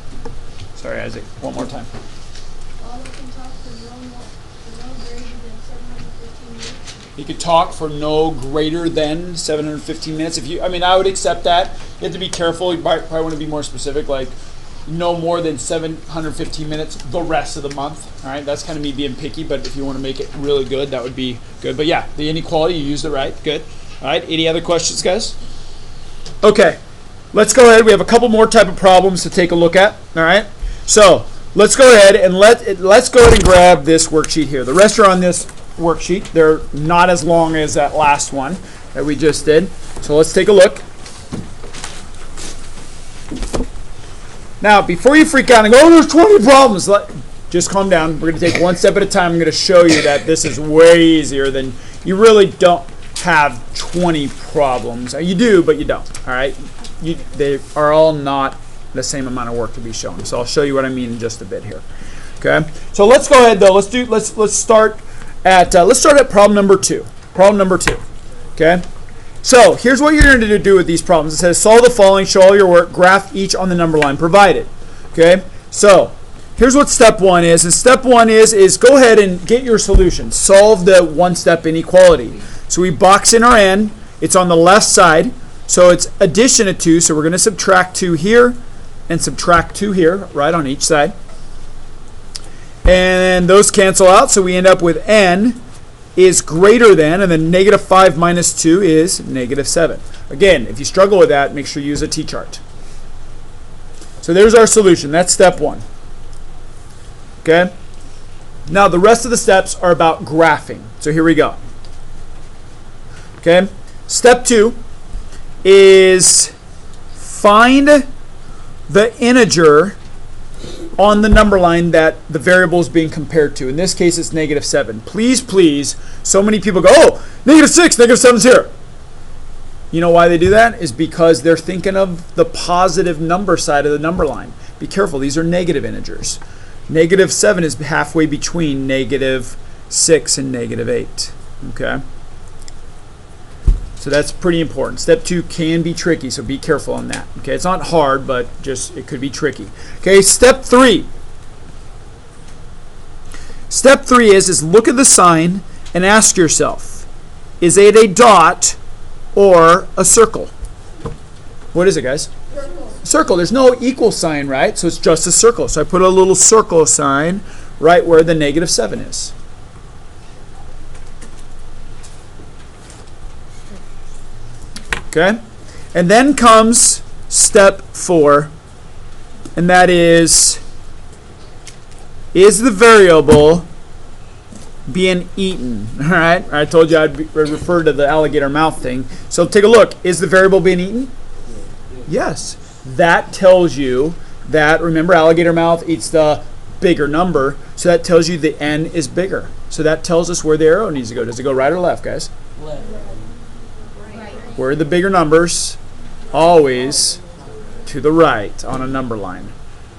Sorry, Isaac. One more time. He could talk for no greater than 715 minutes. I would accept that. You have to be careful. You probably want to be more specific, like no more than 715 minutes the rest of the month. All right, that's kind of me being picky, but if you want to make it really good, that would be good. But yeah, the inequality, you used it right. Good. All right, any other questions, guys? Okay. Let's go ahead. We have a couple more type of problems to take a look at. All right. So let's go ahead and let's go ahead and grab this worksheet here. The rest are on this worksheet. They're not as long as that last one that we just did. So let's take a look. Now, before you freak out and go, oh, there's 20 problems. Just calm down. We're going to take one step at a time. I'm going to show you that this is way easier than you really don't have 20 problems. You do, but you don't. All right. They are all not the same amount of work to be shown. So I'll show you what I mean in just a bit here. Okay. So let's go ahead though. Let's start at problem number 2. Problem number 2. Okay. So here's what you're going to do with these problems. It says solve the following, show all your work, graph each on the number line provided. Okay. So here's what step 1 is. And step 1 is go ahead and get your solution. Solve the one-step inequality. So we box in our n. It's on the left side. So it's addition of 2, so we're going to subtract 2 here and subtract 2 here, right on each side. And those cancel out, so we end up with n is greater than, and then negative 5 minus 2 is negative 7. Again, if you struggle with that, make sure you use a t-chart. So there's our solution. That's step 1. Okay? Now the rest of the steps are about graphing. So here we go. Okay? Step 2 is find the integer on the number line that the variable is being compared to. In this case, it's negative 7. Please, please, so many people go, oh, negative 6, negative 7 is here. You know why they do that? Is because they're thinking of the positive number side of the number line. Be careful, these are negative integers. Negative 7 is halfway between negative 6 and negative 8. Okay? So that's pretty important. Step 2 can be tricky, so be careful on that. Okay, it's not hard, but just it could be tricky. Okay, step 3. Step 3 is look at the sign and ask yourself, is it a dot or a circle? What is it, guys? Circle. Circle. There's no equal sign, right? So it's just a circle. So I put a little circle sign right where the negative 7 is. Okay, and then comes step 4, and that is the variable being eaten. All right, I told you I'd refer to the alligator mouth thing. So take a look. Is the variable being eaten? Yes. That tells you that, remember, alligator mouth eats the bigger number, so that tells you the n is bigger. So that tells us where the arrow needs to go. Does it go right or left, guys? Left. Where are the bigger numbers? Always to the right on a number line.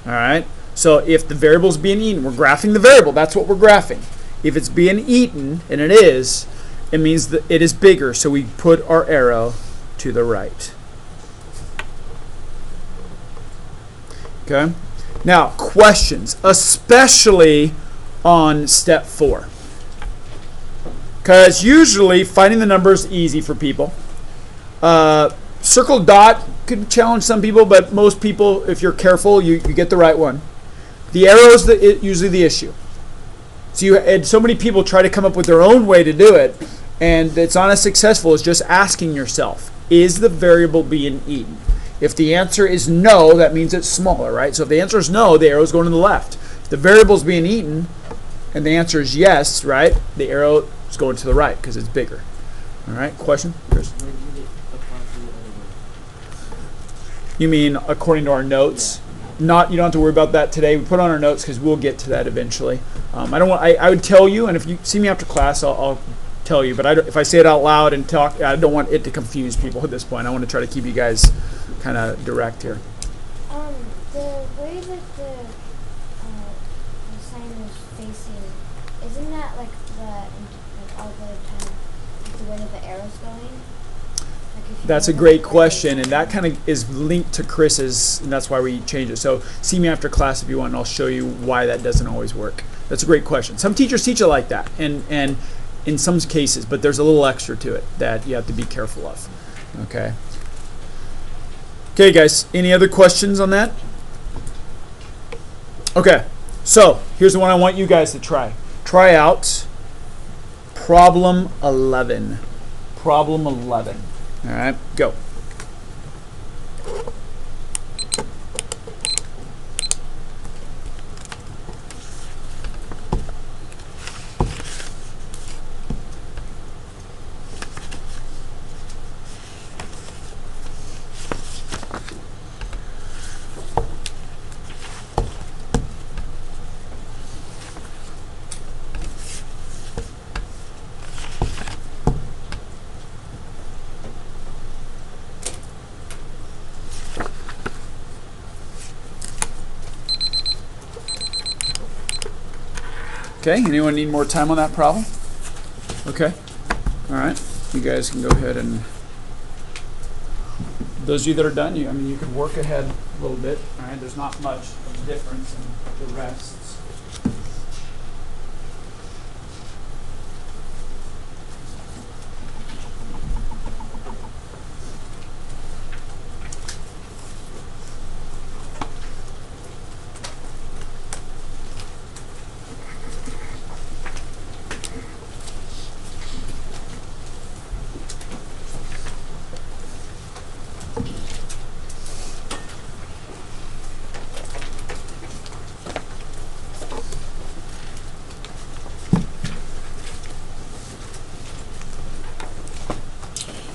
All right? So if the variable is being eaten, we're graphing the variable. That's what we're graphing. If it's being eaten, and it is, it means that it is bigger. So we put our arrow to the right. Okay? Now, questions, especially on step 4. Because usually finding the number is easy for people. Circle dot could challenge some people, but most people, if you're careful, you get the right one. The arrow is usually the issue. And so many people try to come up with their own way to do it, and it's not as successful as just asking yourself, is the variable being eaten? If the answer is no, that means it's smaller, right? So if the answer is no, the arrow is going to the left. If the variable is being eaten, and the answer is yes, right, the arrow is going to the right because it's bigger. All right, question? Chris? You mean according to our notes? You don't have to worry about that today. We put on our notes because we'll get to that eventually. I would tell you, and if you see me after class, I'll tell you. But if I say it out loud and talk, I don't want it to confuse people at this point. I want to try to keep you guys kind of direct here. The way that the sign is facing, isn't that like all the time the way that the arrow's going? That's a great question, and that kind of is linked to Chris's, and that's why we changed it. So see me after class if you want, and I'll show you why that doesn't always work. That's a great question. Some teachers teach it like that, and in some cases, but there's a little extra to it that you have to be careful of. Okay. Okay, guys, any other questions on that? Okay, so here's the one I want you guys to try. Try out problem 11. Problem 11. All right, go. Okay, anyone need more time on that problem? Okay, all right, you guys can go ahead and, those of you that are done, you could work ahead a little bit, all right, there's not much of a difference in the rests.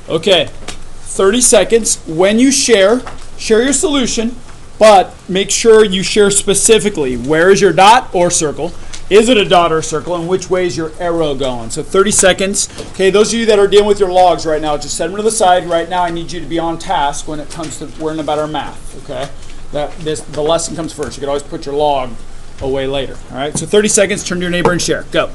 Okay, 30 seconds. When you share your solution, but make sure you share specifically. Where is your dot or circle? Is it a dot or a circle? And which way is your arrow going? So 30 seconds. Okay, those of you that are dealing with your logs right now, just set them to the side. Right now I need you to be on task when it comes to worrying about our math. Okay, the lesson comes first. You can always put your log away later. All right, so 30 seconds. Turn to your neighbor and share. Go.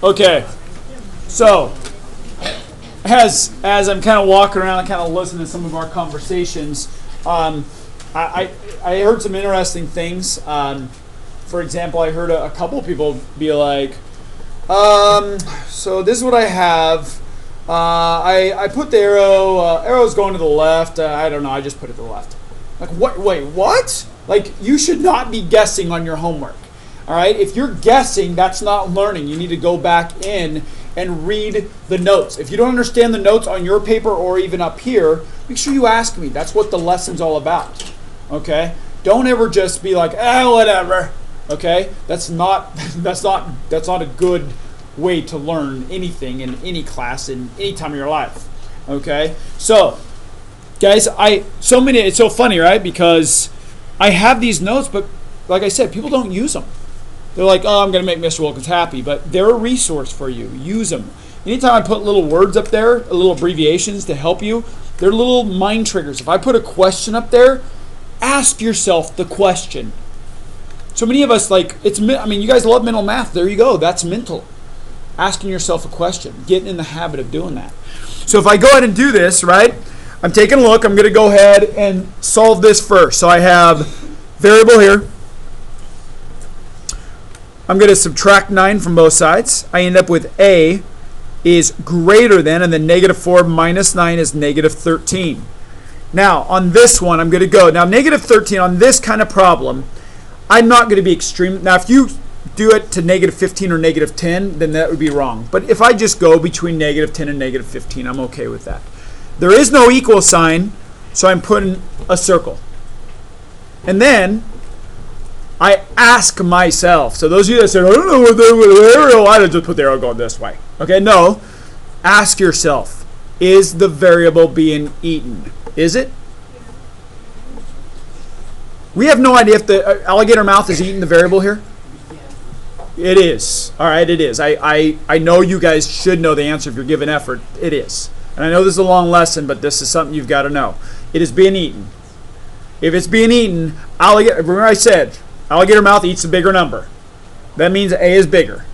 Okay, so as I'm kind of walking around and kind of listening to some of our conversations, I heard some interesting things. For example, I heard a couple of people be like, so this is what I have. I put the arrow's going to the left. I don't know, I just put it to the left. Like, what? Wait, what? Like, you should not be guessing on your homework. All right? If you're guessing, that's not learning. You need to go back in and read the notes. If you don't understand the notes on your paper or even up here, make sure you ask me. That's what the lesson's all about. Okay? Don't ever just be like, whatever. Okay? That's not a good way to learn anything in any class in any time of your life. Okay? So, guys, it's so funny, right? Because I have these notes, but like I said, people don't use them. They're like, oh, I'm going to make Mr. Wilkins happy, but they're a resource for you. Use them. Anytime I put little words up there, little abbreviations to help you, they're little mind triggers. If I put a question up there, ask yourself the question. So many of us, you guys love mental math. There you go. That's mental. Asking yourself a question. Getting in the habit of doing that. So if I go ahead and do this, right, I'm taking a look. I'm going to go ahead and solve this first. So I have variable here. I'm going to subtract 9 from both sides. I end up with A is greater than, and then negative 4 minus 9 is negative 13. Now, on this one, I'm going to go. Now, negative 13 on this kind of problem, I'm not going to be extreme. Now, if you do it to negative 15 or negative 10, then that would be wrong. But if I just go between negative 10 and negative 15, I'm okay with that. There is no equal sign, so I'm putting a circle. And then I ask myself. So those of you that say, I don't know what the arrow, I just put the arrow going this way. Okay, no. Ask yourself, is the variable being eaten? Is it? We have no idea if the alligator mouth is eating the variable here. It is. All right, it is. I know you guys should know the answer if you're given effort. It is. And I know this is a long lesson, but this is something you've got to know. It is being eaten. If it's being eaten, remember I said, alligator mouth eats a bigger number. That means A is bigger.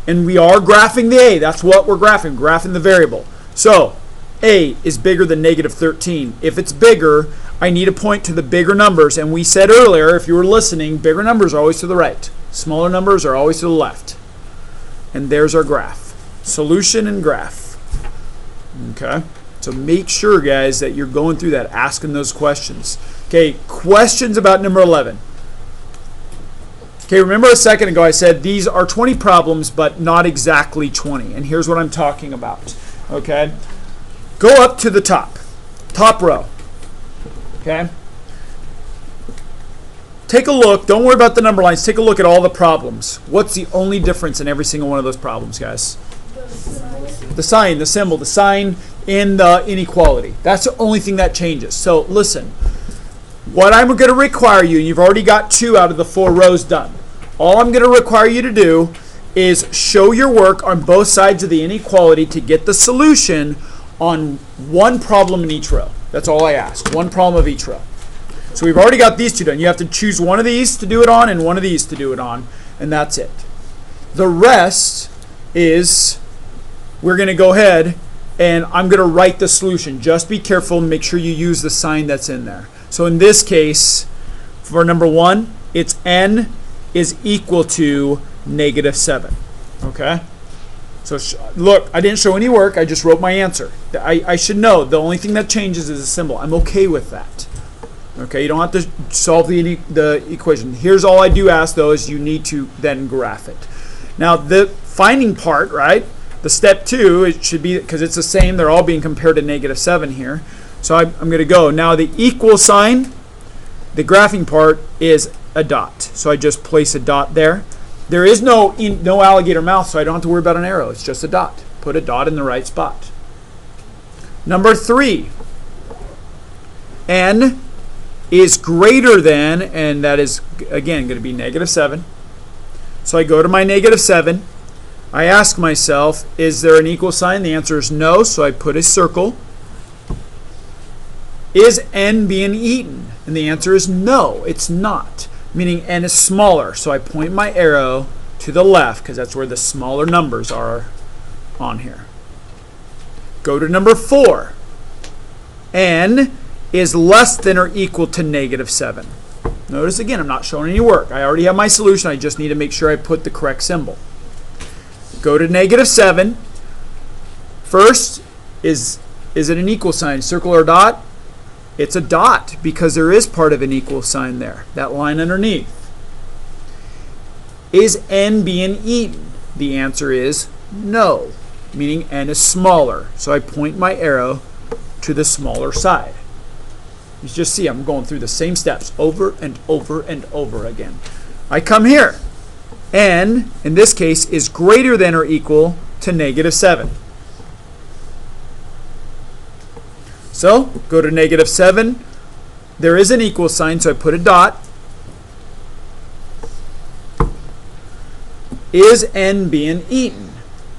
And we are graphing the A. That's what we're graphing the variable. So, A is bigger than negative 13. If it's bigger, I need to point to the bigger numbers. And we said earlier, if you were listening, bigger numbers are always to the right. Smaller numbers are always to the left. And there's our graph. Solution and graph. Okay? So make sure, guys, that you're going through that, asking those questions. Okay, questions about number 11. Okay, remember a second ago I said these are 20 problems, but not exactly 20. And here's what I'm talking about. Okay? Go up to the top row. Okay? Take a look. Don't worry about the number lines. Take a look at all the problems. What's the only difference in every single one of those problems, guys? The sign, the symbol, the sign in the inequality. That's the only thing that changes. So listen, what I'm going to require you, and you've already got 2 out of the 4 rows done. All I'm going to require you to do is show your work on both sides of the inequality to get the solution on one problem in each row. That's all I ask. One problem of each row. So we've already got these 2 done. You have to choose one of these to do it on and one of these to do it on, and that's it. The rest is we're going to go ahead and I'm going to write the solution. Just be careful and make sure you use the sign that's in there. So in this case, for number 1, it's n is equal to negative 7. Okay? So look, I didn't show any work. I just wrote my answer. I should know the only thing that changes is a symbol. I'm okay with that. Okay? You don't have to solve the equation. Here's all I do ask, though, is you need to then graph it. Now, the finding part, right? The step 2, it should be, because it's the same, they're all being compared to negative 7 here. So I'm going to go. Now the equal sign, the graphing part is a dot. So I just place a dot there. There is no alligator mouth, so I don't have to worry about an arrow. It's just a dot. Put a dot in the right spot. Number 3, n is greater than, and that is, again, going to be negative 7. So I go to my negative 7. I ask myself, is there an equal sign? The answer is no, so I put a circle. Is n being eaten? And the answer is no, it's not. Meaning n is smaller, so I point my arrow to the left because that's where the smaller numbers are on here. Go to number 4. N is less than or equal to -7. Notice again, I'm not showing any work. I already have my solution. I just need to make sure I put the correct symbol. Go to -7. First, is it an equal sign? Circle or dot? It's a dot because there is part of an equal sign there, that line underneath. Is n being eaten? The answer is no, meaning n is smaller. So I point my arrow to the smaller side. You just see I'm going through the same steps over and over and over again. I come here. N, in this case, is greater than or equal to -7. So, go to -7. There is an equal sign, so I put a dot. Is n being eaten?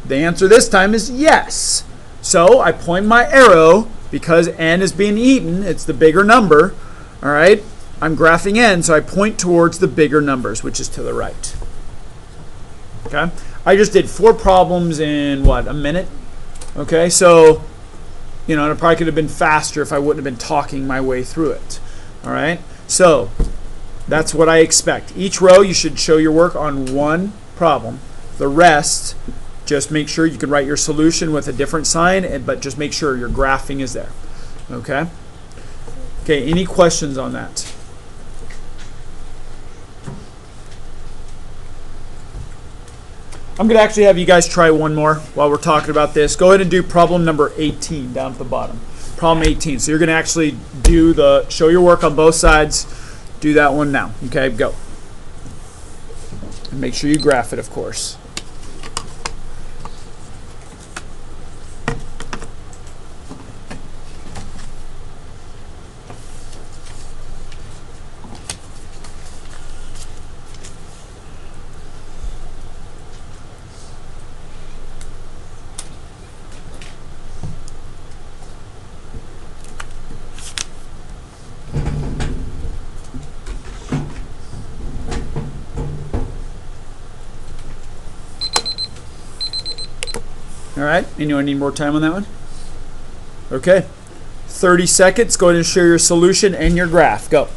The answer this time is yes. So, I point my arrow, because n is being eaten, it's the bigger number, all right? I'm graphing n, so I point towards the bigger numbers, which is to the right. Okay? I just did 4 problems in, what, a minute? Okay, so, you know, it probably could have been faster if I wouldn't have been talking my way through it. All right? So, that's what I expect. Each row, you should show your work on one problem. The rest, just make sure you can write your solution with a different sign, but just make sure your graphing is there. Okay? Okay, any questions on that? I'm going to actually have you guys try one more while we're talking about this. Go ahead and do problem number 18 down at the bottom. Problem 18. So you're going to actually show your work on both sides. Do that one now. Okay, go. And make sure you graph it, of course. All right, anyone need more time on that one? Okay, 30 seconds. Go ahead and share your solution and your graph. Go.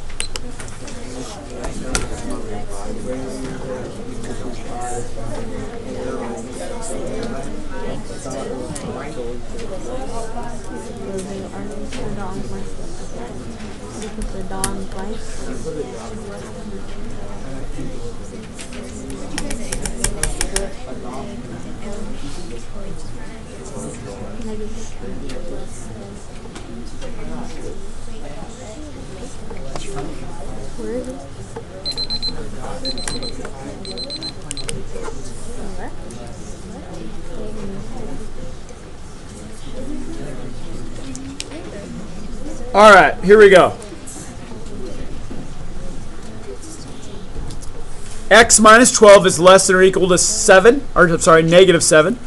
All right, here we go. X minus 12 is less than or equal to 7, or I'm sorry, -7.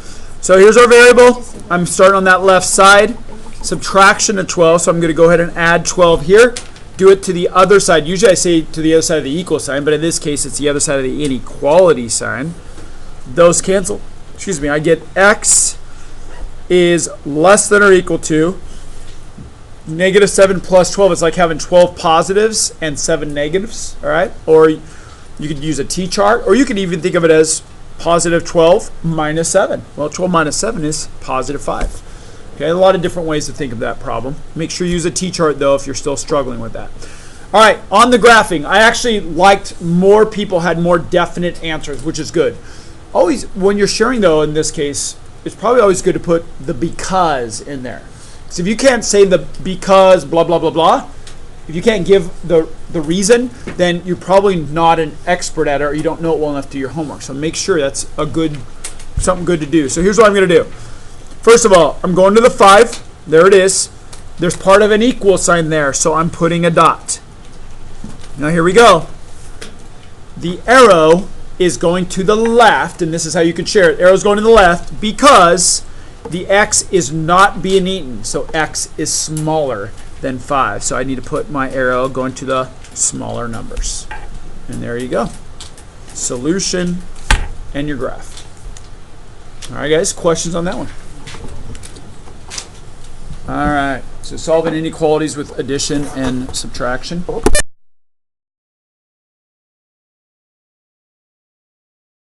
So here's our variable. I'm starting on that left side. Subtraction of 12, so I'm going to go ahead and add 12 here. Do it to the other side. Usually I say to the other side of the equal sign, but in this case it's the other side of the inequality sign. Those cancel. Excuse me, I get X is less than or equal to -7 plus 12. It's like having 12 positives and 7 negatives, all right? Or you could use a T-chart, or you could even think of it as positive 12 minus 7. Well, 12 minus 7 is positive 5. Okay, a lot of different ways to think of that problem. Make sure you use a T-chart, though, if you're still struggling with that. All right, on the graphing, I actually liked more people had more definite answers, which is good. Always, when you're sharing, though, in this case, it's probably always good to put the because in there. So if you can't say the because blah, blah, blah, blah, if you can't give the reason, then you're probably not an expert at it, or you don't know it well enough to do your homework. So make sure that's something good to do. So here's what I'm going to do. First of all, I'm going to the 5. There it is. There's part of an equal sign there, so I'm putting a dot. Now here we go. The arrow is going to the left, and this is how you can share it. Arrow's going to the left because the X is not being eaten, so X is smaller than 5. So I need to put my arrow going to the smaller numbers. And there you go. Solution and your graph. All right, guys, questions on that one? All right. So solving inequalities with addition and subtraction.